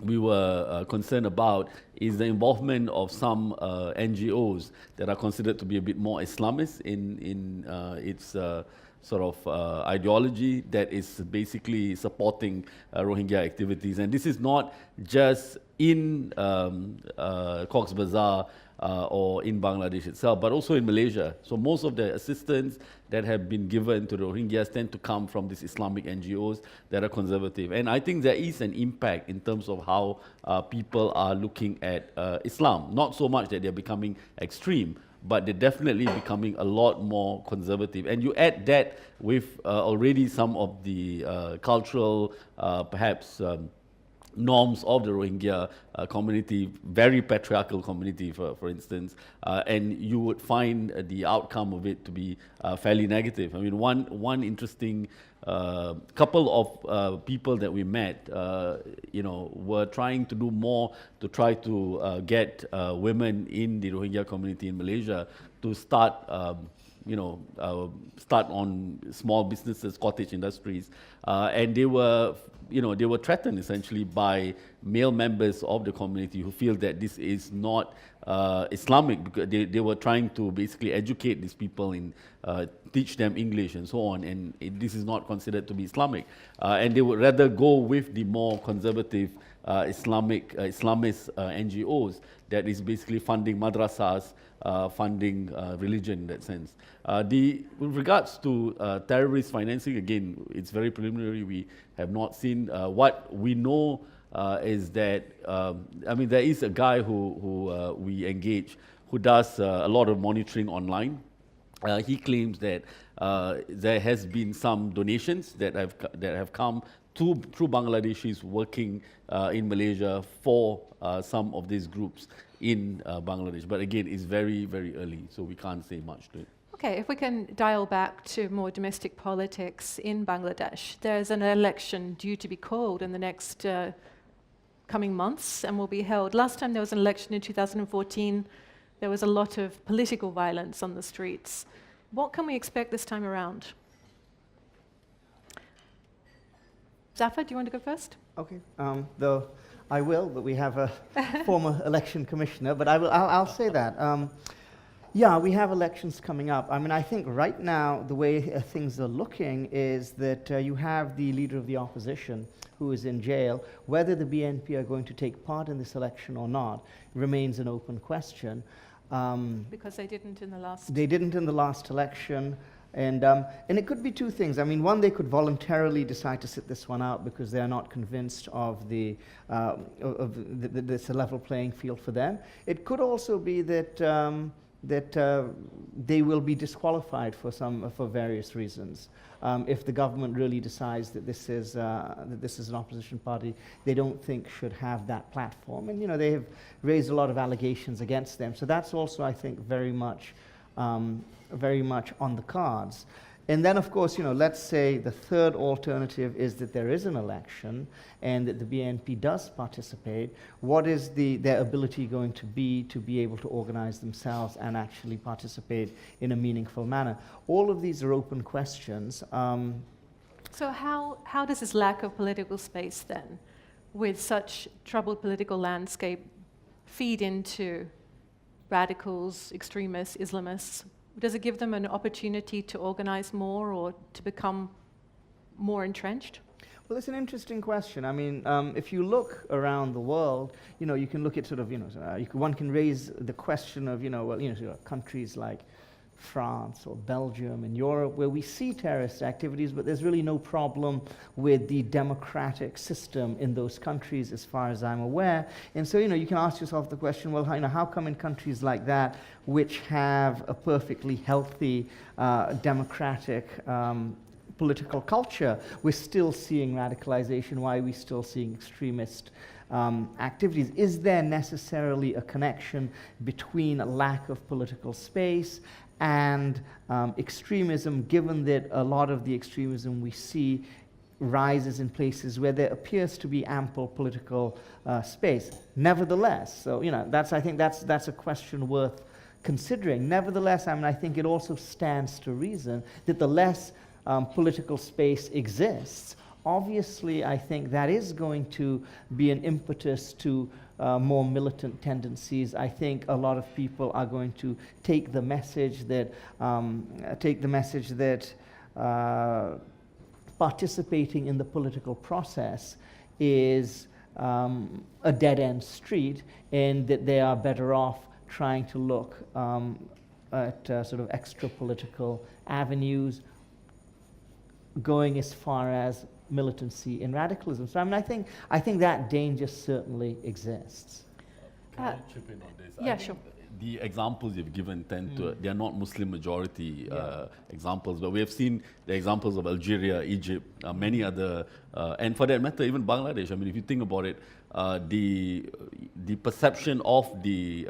we were concerned about is the involvement of some NGOs that are considered to be a bit more Islamist in its sort of ideology that is basically supporting Rohingya activities. And this is not just in Cox's Bazar or in Bangladesh itself, but also in Malaysia. So most of the assistance that have been given to the Rohingyas tend to come from these Islamic NGOs that are conservative. And I think there is an impact in terms of how people are looking at Islam. Not so much that they're becoming extreme, but they're definitely becoming a lot more conservative. And you add that with already some of the cultural, perhaps, norms of the Rohingya community, very patriarchal community, for instance, and you would find the outcome of it to be fairly negative. I mean, one interesting couple of people that we met, were trying to do more to try to get women in the Rohingya community in Malaysia to start start on small businesses, cottage industries, and they were threatened essentially by male members of the community who feel that this is not Islamic, because they were trying to basically educate these people and teach them English and so on, and this is not considered to be Islamic. And they would rather go with the more conservative Islamist NGOs that is basically funding madrasas, funding religion in that sense. With regards to terrorist financing, again, it's very preliminary. We have not seen. What we know is that, there is a guy who we engage who does a lot of monitoring online. He claims that there has been some donations that have come through Bangladeshis working in Malaysia for some of these groups in Bangladesh. But again, it's very, very early, so we can't say much to it. Okay, if we can dial back to more domestic politics in Bangladesh, there's an election due to be called in the next coming months and will be held. Last time there was an election in 2014, there was a lot of political violence on the streets. What can we expect this time around? Zafar, do you want to go first? Okay, though I will, but we have a former election commissioner, but I'll say that. Yeah, we have elections coming up. I mean, I think right now the way things are looking is that you have the leader of the opposition who is in jail. Whether the BNP are going to take part in this election or not remains an open question. Because they didn't in the last... They didn't in the last election. And it could be two things. I mean, one, they could voluntarily decide to sit this one out because they are not convinced of this level playing field for them. It could also be that they will be disqualified for various reasons. If the government really decides that this is an opposition party they don't think should have that platform, and they have raised a lot of allegations against them. So that's also, I think, very much on the cards. And then, of course, let's say the third alternative is that there is an election and that the BNP does participate. What is their ability going to be able to organize themselves and actually participate in a meaningful manner? All of these are open questions. So how does this lack of political space then, with such troubled political landscape, feed into radicals, extremists, Islamists? Does it give them an opportunity to organize more or to become more entrenched? Well, it's an interesting question. I mean, if you look around the world, you can look at sort of, one can raise the question of, countries like France or Belgium in Europe where we see terrorist activities, but there's really no problem with the democratic system in those countries as far as I'm aware. And so, you can ask yourself the question, well, how come in countries like that, which have a perfectly healthy democratic political culture, we're still seeing radicalization? Why are we still seeing extremist activities? Is there necessarily a connection between a lack of political space and extremism, given that a lot of the extremism we see rises in places where there appears to be ample political space? Nevertheless, so I think that's a question worth considering. Nevertheless, I think it also stands to reason that the less political space exists, obviously I think that is going to be an impetus to more militant tendencies. I think a lot of people are going to take the message that participating in the political process is a dead-end street, and that they are better off trying to look at sort of extra political avenues, going as far as militancy and radicalism. So I think that danger certainly exists. Can I chip in on this? Yeah, I think sure. The examples you've given they are not Muslim majority examples, but we have seen the examples of Algeria, Egypt, many other, and for that matter, even Bangladesh. I mean, if you think about it, the perception of the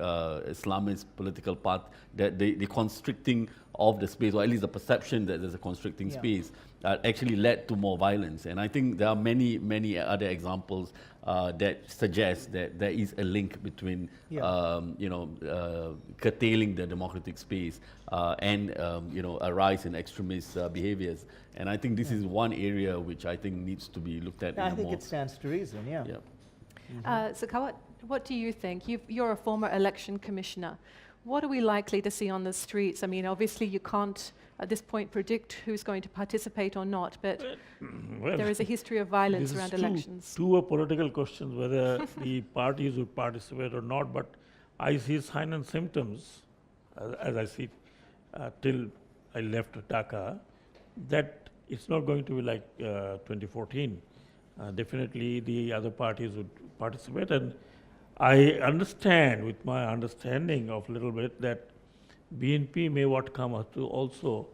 Islamist political path, that the constricting of the space, or at least the perception that there's a constricting space, actually led to more violence. And I think there are many, many other examples that suggest that there is a link between, curtailing the democratic space and, a rise in extremist behaviors. And I think this is one area which I think needs to be looked at. I think it stands to reason, Zakawat, what do you think? You're a former election commissioner. What are we likely to see on the streets? I mean, obviously you can't at this point predict who's going to participate or not, but there is a history of violence around elections. Two political questions, whether the parties would participate or not, but I see signs and symptoms, as I see till I left Dhaka, that it's not going to be like 2014. Definitely the other parties would participate, and I understand, with my understanding of a little bit, that BNP may what come to also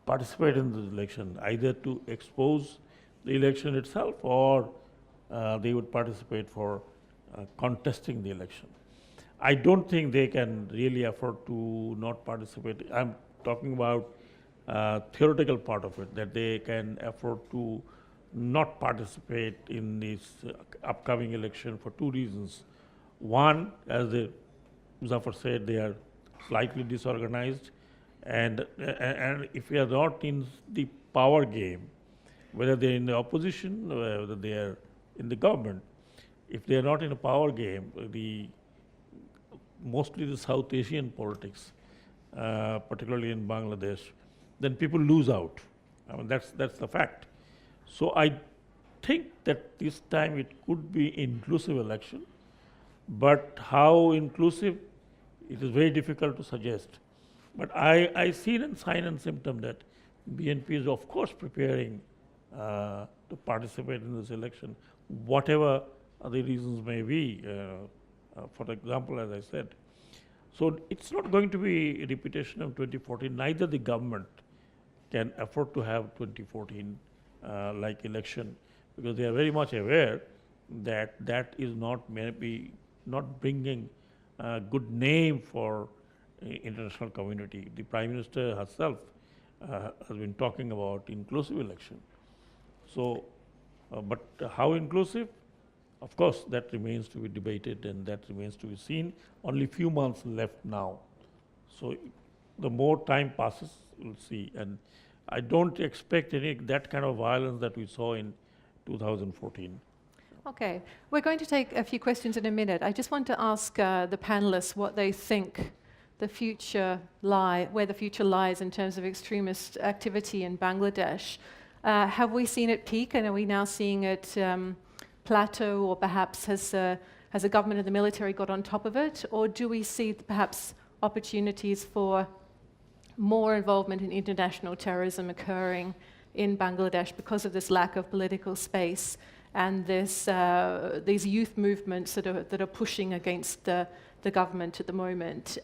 participate in the election, either to expose the election itself, or they would participate for contesting the election. I don't think they can really afford to not participate. I'm talking about theoretical part of it, that they can afford to not participate in this upcoming election for two reasons. One, as Zafar said, they are slightly disorganized, and if we are not in the power game, whether they're in the opposition, whether they are in the government, if they are not in a power game, mostly the South Asian politics, particularly in Bangladesh, then people lose out. I mean, that's the fact. So I think that this time it could be inclusive election, but how inclusive, it is very difficult to suggest. But I see a sign and symptom that BNP is of course preparing to participate in this election, whatever the reasons may be. For example, as I said, So it's not going to be a repetition of 2014. Neither the government can afford to have 2014 like election, because they are very much aware that that is not maybe not bringing a good name for international community. The Prime Minister herself has been talking about inclusive election. So, but how inclusive? Of course, that remains to be debated and that remains to be seen. Only few months left now. So the more time passes, we'll see. And I don't expect any that kind of violence that we saw in 2014. Okay, we're going to take a few questions in a minute. I just want to ask the panelists what they think where the future lies in terms of extremist activity in Bangladesh. Have we seen it peak, and are we now seeing it plateau, or perhaps has the government and the military got on top of it, or do we see perhaps opportunities for more involvement in international terrorism occurring in Bangladesh because of this lack of political space and these youth movements that are pushing against the government at the moment?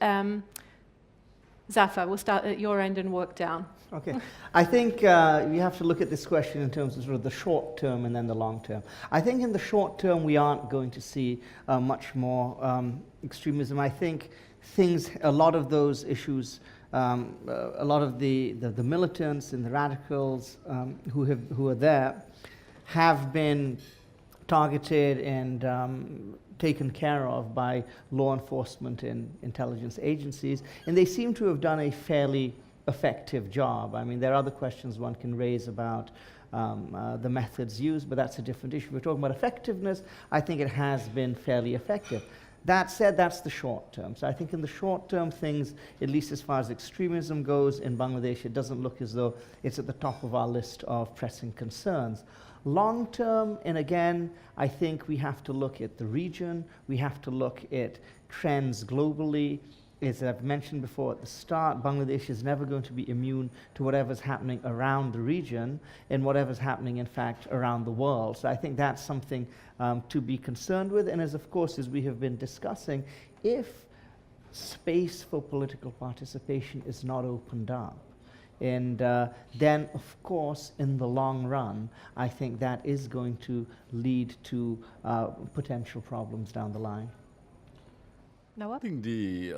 Zafar, we'll start at your end and work down. Okay. I think you have to look at this question in terms of sort of the short term and then the long term. I think in the short term we aren't going to see much more extremism. I think a lot of those issues, a lot of the militants and the radicals who are there have been targeted and taken care of by law enforcement and intelligence agencies, and they seem to have done a fairly effective job. I mean, there are other questions one can raise about the methods used, but that's a different issue. We're talking about effectiveness. I think it has been fairly effective. That said, that's the short term. So I think in the short term, things, at least as far as extremism goes in Bangladesh, it doesn't look as though it's at the top of our list of pressing concerns. Long term, and again, I think we have to look at the region, we have to look at trends globally. As I've mentioned before at the start, Bangladesh is never going to be immune to whatever's happening around the region and whatever's happening, in fact, around the world. So I think that's something to be concerned with. And of course, as we have been discussing, if space for political participation is not opened up, and then, of course, in the long run, I think that is going to lead to potential problems down the line. Noah? I think the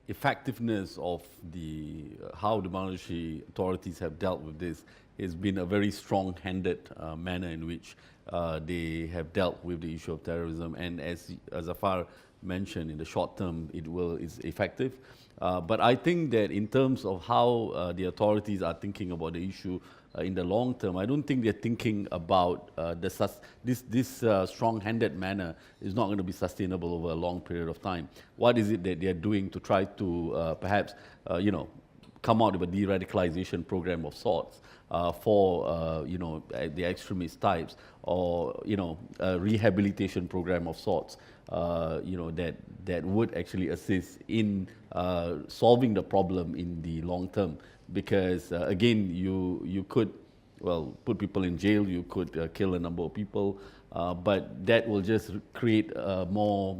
effectiveness of how the Bangladeshi authorities have dealt with this has been a very strong-handed manner in which they have dealt with the issue of terrorism. And as Zafar mentioned, in the short term, is effective. But I think that in terms of how the authorities are thinking about the issue in the long term, I don't think they're thinking about this strong-handed manner is not going to be sustainable over a long period of time. What is it that they're doing to try to perhaps, come out with a de-radicalization program of sorts for, the extremist types, or, a rehabilitation program of sorts, that would actually assist in solving the problem in the long term. Because again, you could, put people in jail, you could kill a number of people, but that will just create more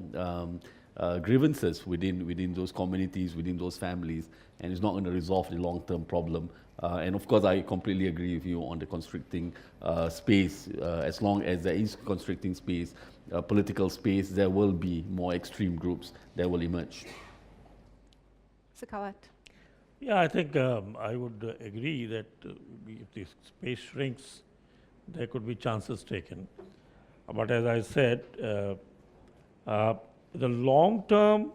grievances within those communities, within those families, and it's not going to resolve the long-term problem. And of course, I completely agree with you on the constricting space. As long as there is constricting space, political space, there will be more extreme groups that will emerge. Sakawat? Yeah, I think I would agree that if the space shrinks, there could be chances taken. But as I said, the long term,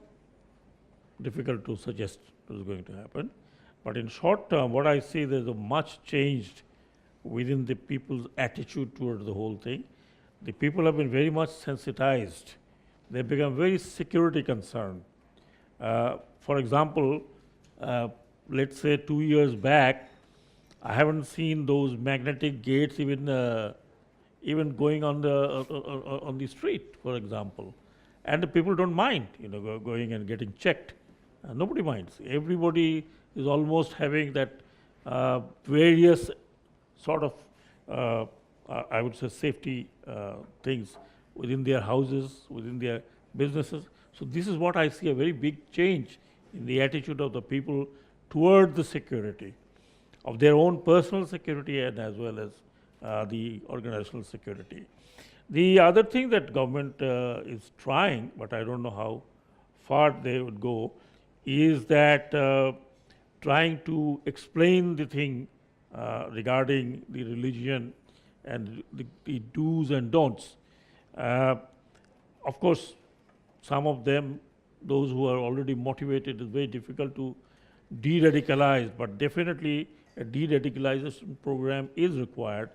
difficult to suggest is going to happen. But in short term, what I see, there's a much changed within the people's attitude towards the whole thing. The people have been very much sensitized. They've become very security concerned. For example, let's say 2 years back, I haven't seen those magnetic gates even going on the street, for example. And the people don't mind, going and getting checked. Nobody minds. Everybody is almost having that various sort of, I would say, safety things within their houses, within their businesses. So this is what I see, a very big change in the attitude of the people toward the security, of their own personal security and as well as the organizational security. The other thing that government is trying, but I don't know how far they would go, is that trying to explain the thing regarding the religion and the do's and don'ts. Of course, some of them, those who are already motivated, it's very difficult to de-radicalize, but definitely a de-radicalization program is required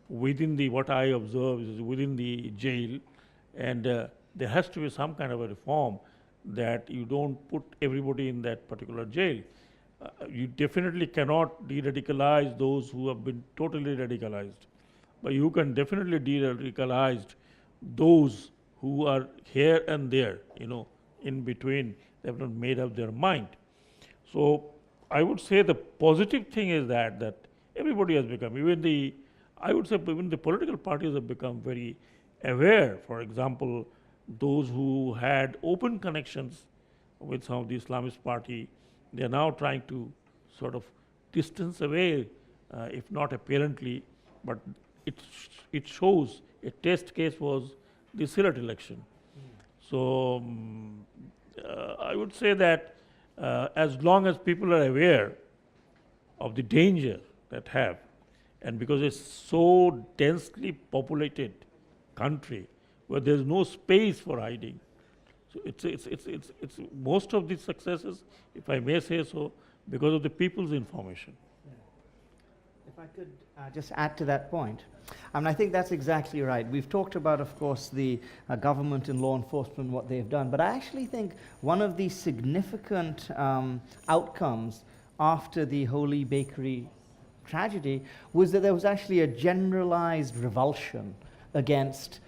within the, what I observe is within the jail, and there has to be some kind of a reform that you don't put everybody in that particular jail. You definitely cannot de-radicalize those who have been totally radicalized, but you can definitely de-radicalize those who are here and there, you know, in between. They have not made up their mind. So I would say the positive thing is that everybody has become, even the, I would say even the political parties have become very aware. For example, those who had open connections with some of the Islamist party, they are now trying to sort of distance away, if not apparently, but it shows a test case was the Sylhet election. So I would say that as long as people are aware of the danger that have, and because it's so densely populated country where there's no space for hiding, so it's most of the successes, if I may say so, because of the people's information. If I could just add to that point, I mean, I think that's exactly right. We've talked about, of course, the government and law enforcement, what they've done, but I actually think one of the significant outcomes after the Holy Bakery tragedy was that there was actually a generalized revulsion against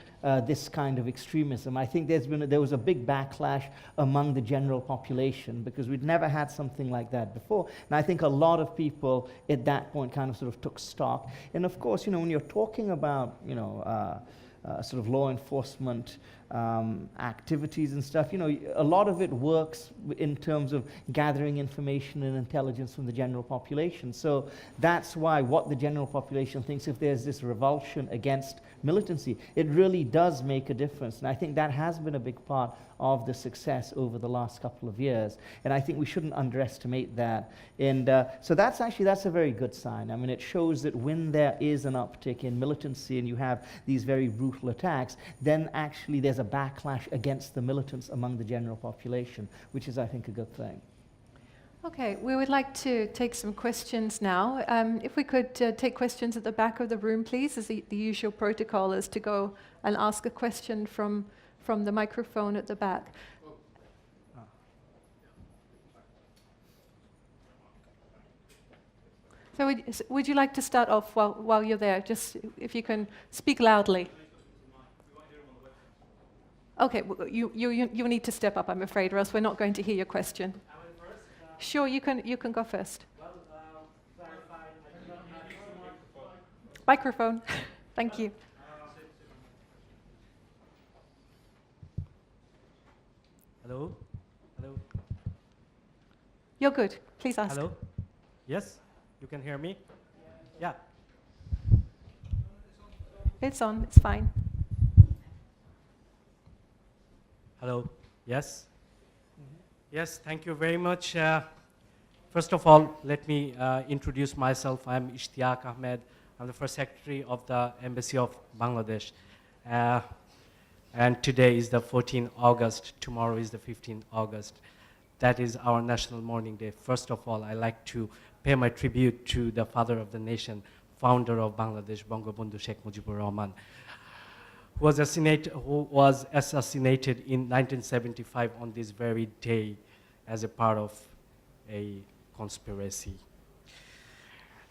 this kind of extremism. I think there was a big backlash among the general population because we'd never had something like that before. And I think a lot of people at that point kind of sort of took stock. And of course, you know, when you're talking about, you know, sort of law enforcement activities and stuff, you know, a lot of it works in terms of gathering information and intelligence from the general population. So that's why what the general population thinks, if there's this revulsion against militancy, it really does make a difference. And I think that has been a big part of the success over the last couple of years. And I think we shouldn't underestimate that. And so that's a very good sign. I mean, it shows that when there is an uptick in militancy and you have these very brutal attacks, then actually there's a backlash against the militants among the general population, which is, I think, a good thing. Okay, we would like to take some questions now. If we could take questions at the back of the room, please, as the usual protocol is to go and ask a question from the microphone at the back. So would you like to start off while you're there? Just if you can speak loudly. Okay, you need to step up, I'm afraid, or else we're not going to hear your question. Sure, you can go first. Microphone. Thank you. Hello? Hello? You're good. Please ask. Hello? Yes? You can hear me? Yeah. It's on. It's fine. Hello? Yes? Yes, thank you very much. First of all, let me introduce myself. I'm Ishtiaq Ahmed. I'm the first secretary of the Embassy of Bangladesh. And today is the 14th August. Tomorrow is the 15th August. That is our national mourning day. First of all, I like to pay my tribute to the father of the nation, founder of Bangladesh, Bangabandhu Sheikh Mujibur Rahman, who was assassinated in 1975 on this very day as a part of a conspiracy.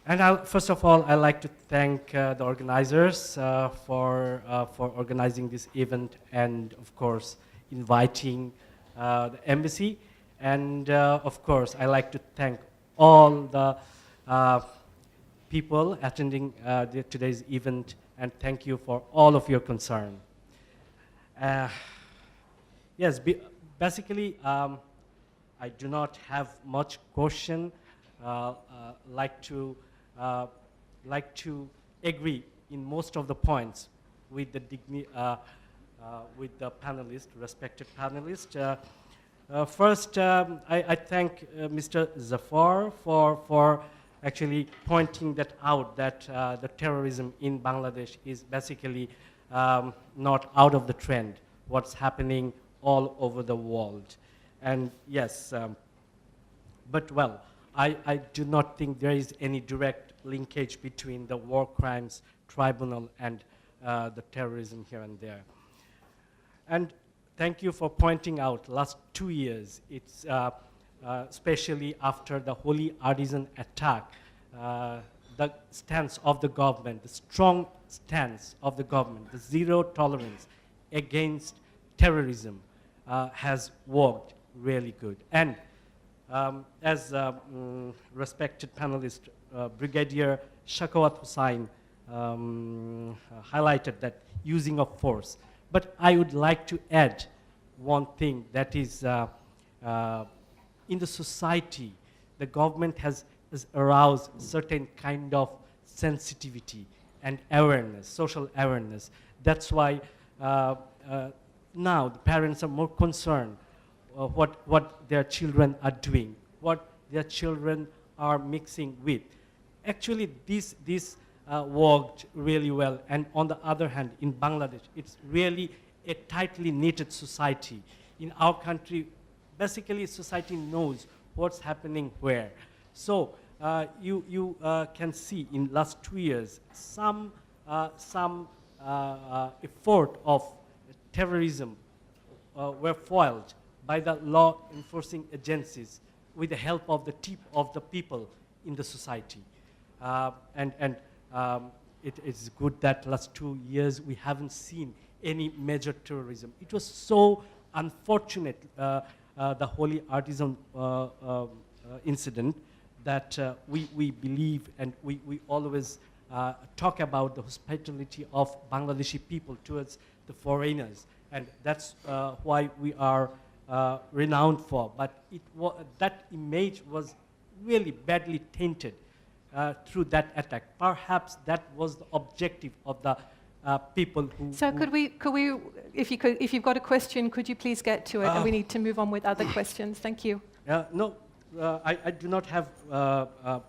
And first of all, I'd like to thank the organizers for organizing this event and, of course, inviting the embassy. And, of course, I'd like to thank all the people attending today's event, and thank you for all of your concern. Yes, basically, I do not have much question. Like to agree in most of the points with the panelists, respected panelists. First, I thank Mr. Zafar for actually pointing that out, that the terrorism in Bangladesh is basically not out of the trend, what's happening all over the world. And yes, but well, I do not think there is any direct linkage between the war crimes tribunal and the terrorism here and there. And thank you for pointing out last 2 years, it's especially after the Holy Artisan attack, the stance of the government, the strong stance of the government, the zero tolerance against terrorism has worked really good. And as respected panelist, Brigadier Shakawat Hussain highlighted that using of force. But I would like to add one thing, that is in the society, the government has aroused certain kind of sensitivity and awareness, social awareness. That's why now the parents are more concerned what their children are doing, what their children are mixing with. Actually, this worked really well. And on the other hand, in Bangladesh, it's really a tightly knitted society. In our country, basically society knows what's happening where. So you can see in last 2 years some effort of terrorism were foiled by the law enforcing agencies with the help of the people in the society. It is good that last 2 years we haven't seen any major terrorism. It was so unfortunate, the Holy Artisan incident, that we believe and we always talk about the hospitality of Bangladeshi people towards the foreigners. And that's why we are renowned for. But that image was really badly tainted through that attack. Perhaps that was the objective of the people who... So could we, if you've got a question, could you please get to it? And we need to move on with other questions. Thank you. No, I do not have,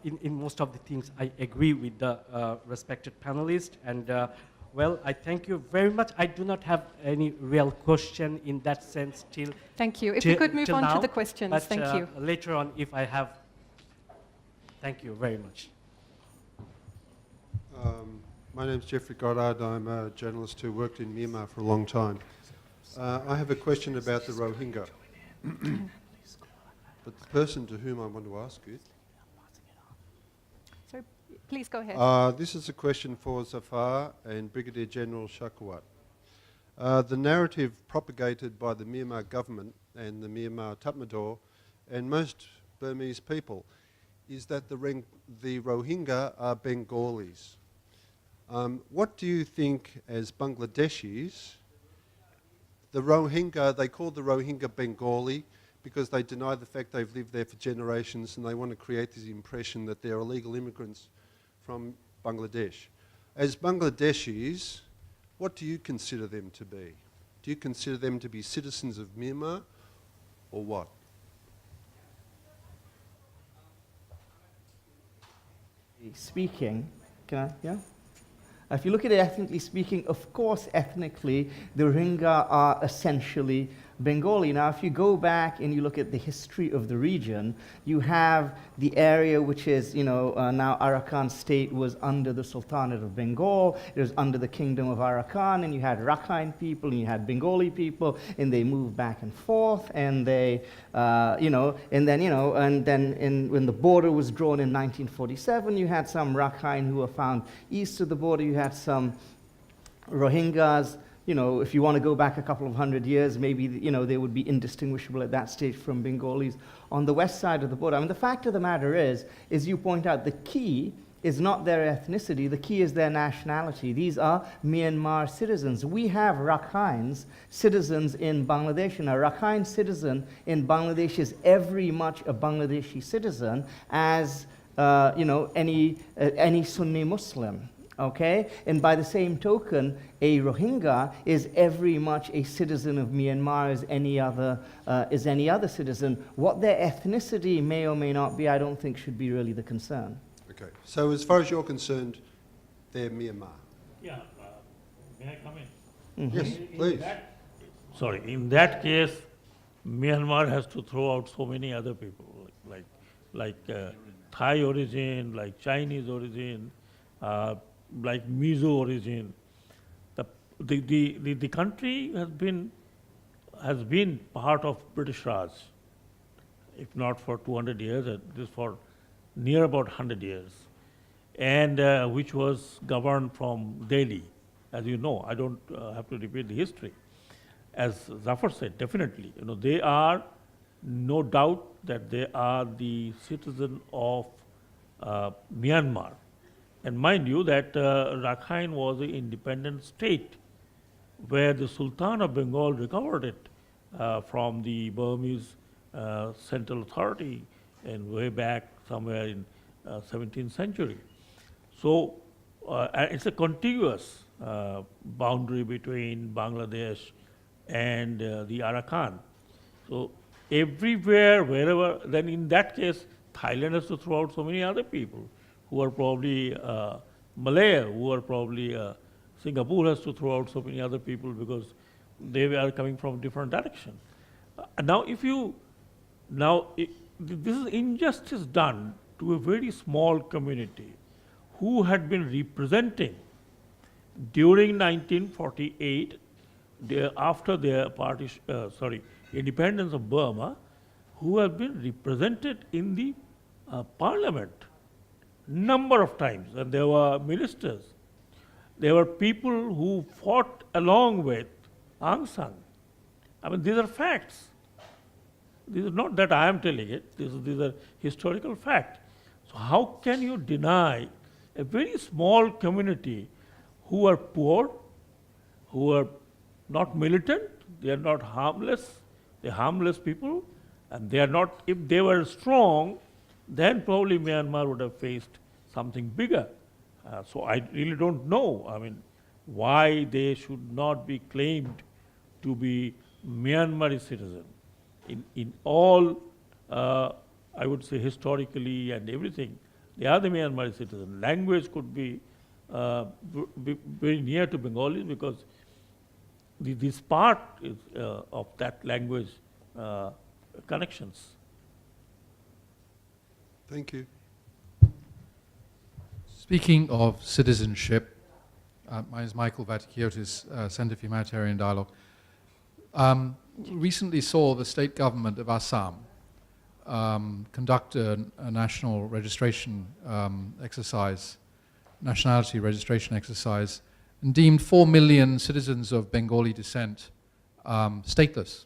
in most of the things, I agree with the respected panelists. And well, I thank you very much. I do not have any real question in that sense till... Thank you. If we could move on to the questions, but, thank you. Later on, if I have... Thank you very much. My name's Jeffrey Goddard. I'm a journalist who worked in Myanmar for a long time. I have a question about the Rohingya. But the person to whom I want to ask it... So please go ahead. This is a question for Zafar and Brigadier General Shakawat. The narrative propagated by the Myanmar government and the Myanmar Tatmadaw and most Burmese people is that the Rohingya are Bengalis. What do you think, as Bangladeshis, the Rohingya, they call the Rohingya Bengali because they deny the fact they've lived there for generations and they want to create this impression that they're illegal immigrants from Bangladesh. As Bangladeshis, what do you consider them to be? Do you consider them to be citizens of Myanmar or what? Speaking, can I, yeah? If you look at it ethnically speaking, of course, ethnically, the Rohingya are essentially Bengali. Now, if you go back and you look at the history of the region, you have the area which is, now Arakan state was under the Sultanate of Bengal. It was under the Kingdom of Arakan, and you had Rakhine people, and you had Bengali people, and they moved back and forth, and they, when the border was drawn in 1947, you had some Rakhine who were found east of the border. You had some Rohingyas. If you want to go back a couple of hundred years, maybe, they would be indistinguishable at that stage from Bengalis on the west side of the border. I mean, the fact of the matter is you point out, the key is not their ethnicity. The key is their nationality. These are Myanmar citizens. We have Rakhines, citizens in Bangladesh, and a Rakhine citizen in Bangladesh is every much a Bangladeshi citizen as any Sunni Muslim. Okay? And by the same token, a Rohingya is every much a citizen of Myanmar as any other citizen. What their ethnicity may or may not be, I don't think should be really the concern. Okay. So as far as you're concerned, they're Myanmar. Yeah, may I come in? Yes, please. In that case, Myanmar has to throw out so many other people, like Thai origin, like Chinese origin, like Mizo origin. The country has been part of British Raj, if not for 200 years, at least for near about 100 years, and which was governed from Delhi. As you know, I don't have to repeat the history. As Zafar said, definitely, they are no doubt that they are the citizen of Myanmar. And mind you that Rakhine was an independent state where the Sultan of Bengal recovered it from the Burmese central authority and way back somewhere in 17th century. So it's a contiguous boundary between Bangladesh and the Arakan. So everywhere, wherever, then in that case, Thailand has to throw out so many other people who are probably Malay, who are probably Singapore has to throw out so many other people because they are coming from different direction. This is injustice done to a very small community who had been representing during 1948, after their independence of Burma, who have been represented in the parliament number of times, and there were ministers. There were people who fought along with Aung San. I mean, these are facts. This is not that I am telling it. These are historical facts. So how can you deny a very small community who are poor, who are not militant, they are not harmless, they are harmless people, and they are not, if they were strong, then probably Myanmar would have faced something bigger. So I really don't know, why they should not be claimed to be Myanmar citizen. In all, I would say historically and everything, they are the Myanmar citizen. Language could be very near to Bengali because this part is of that language connections. Thank you. Speaking of citizenship, my name is Michael Vatikiotis, Centre for Humanitarian Dialogue. Recently saw the state government of Assam conduct a national registration exercise, nationality registration exercise, and deemed 4 million citizens of Bengali descent stateless.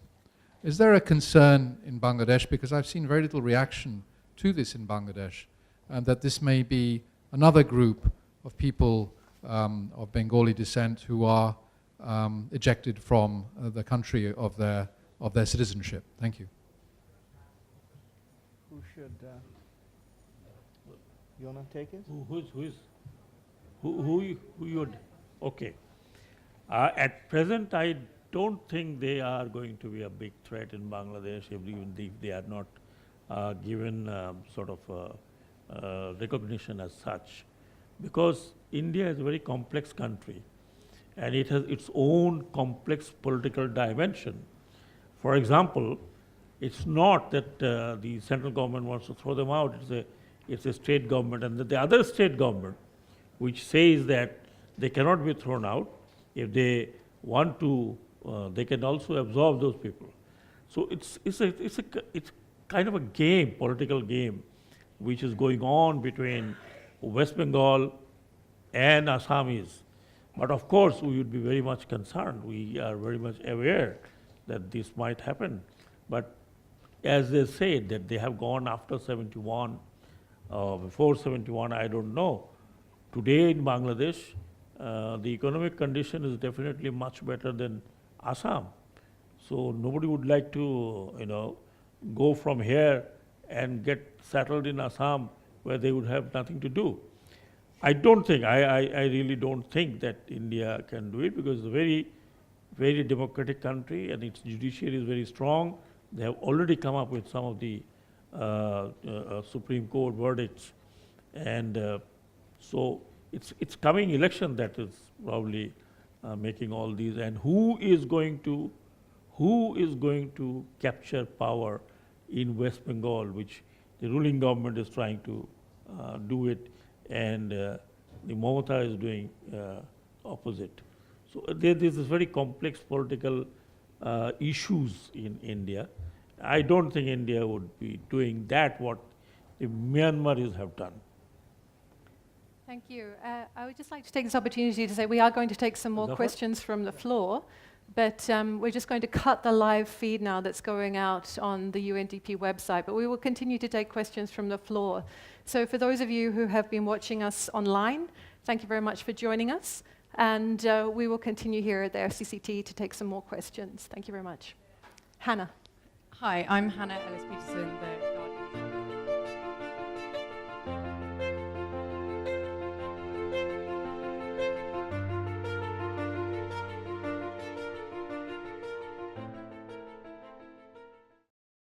Is there a concern in Bangladesh, because I've seen very little reaction to this in Bangladesh, and that this may be another group of people of Bengali descent who are ejected from the country of their citizenship? Thank you. Who should, you want to take it? Who you would, okay. At present, I don't think they are going to be a big threat in Bangladesh, even if they are not given recognition as such, because India is a very complex country and it has its own complex political dimension. For example, it's not that the central government wants to throw them out, it's a state government, and the other state government which says that they cannot be thrown out. If they want to, they can also absorb those people. So it's kind of a game, political game, which is going on between West Bengal and Assamese. But of course, we would be very much concerned. We are very much aware that this might happen. But as they said, that they have gone after 71 before 71, I don't know. Today in Bangladesh, the economic condition is definitely much better than Assam. So nobody would like to, go from here and get settled in Assam where they would have nothing to do. I don't think, I really don't think that India can do it, because it's a very, very democratic country and its judiciary is very strong. They have already come up with some of the Supreme Court verdicts, and so it's coming election that is probably making all these. And who is going to capture power in West Bengal, which the ruling government is trying to do it, and the Mamata is doing opposite. So there's this very complex political issues in India. I don't think India would be doing that what the Myanmaris have done. Thank you. I would just like to take this opportunity to say we are going to take some more Zafar? questions from the floor, but we're just going to cut the live feed now that's going out on the UNDP website, but we will continue to take questions from the floor. So for those of you who have been watching us online, thank you very much for joining us, and we will continue here at the FCCT to take some more questions. Thank you very much. Hannah. Hi, I'm Hannah Ellis-Peterson, the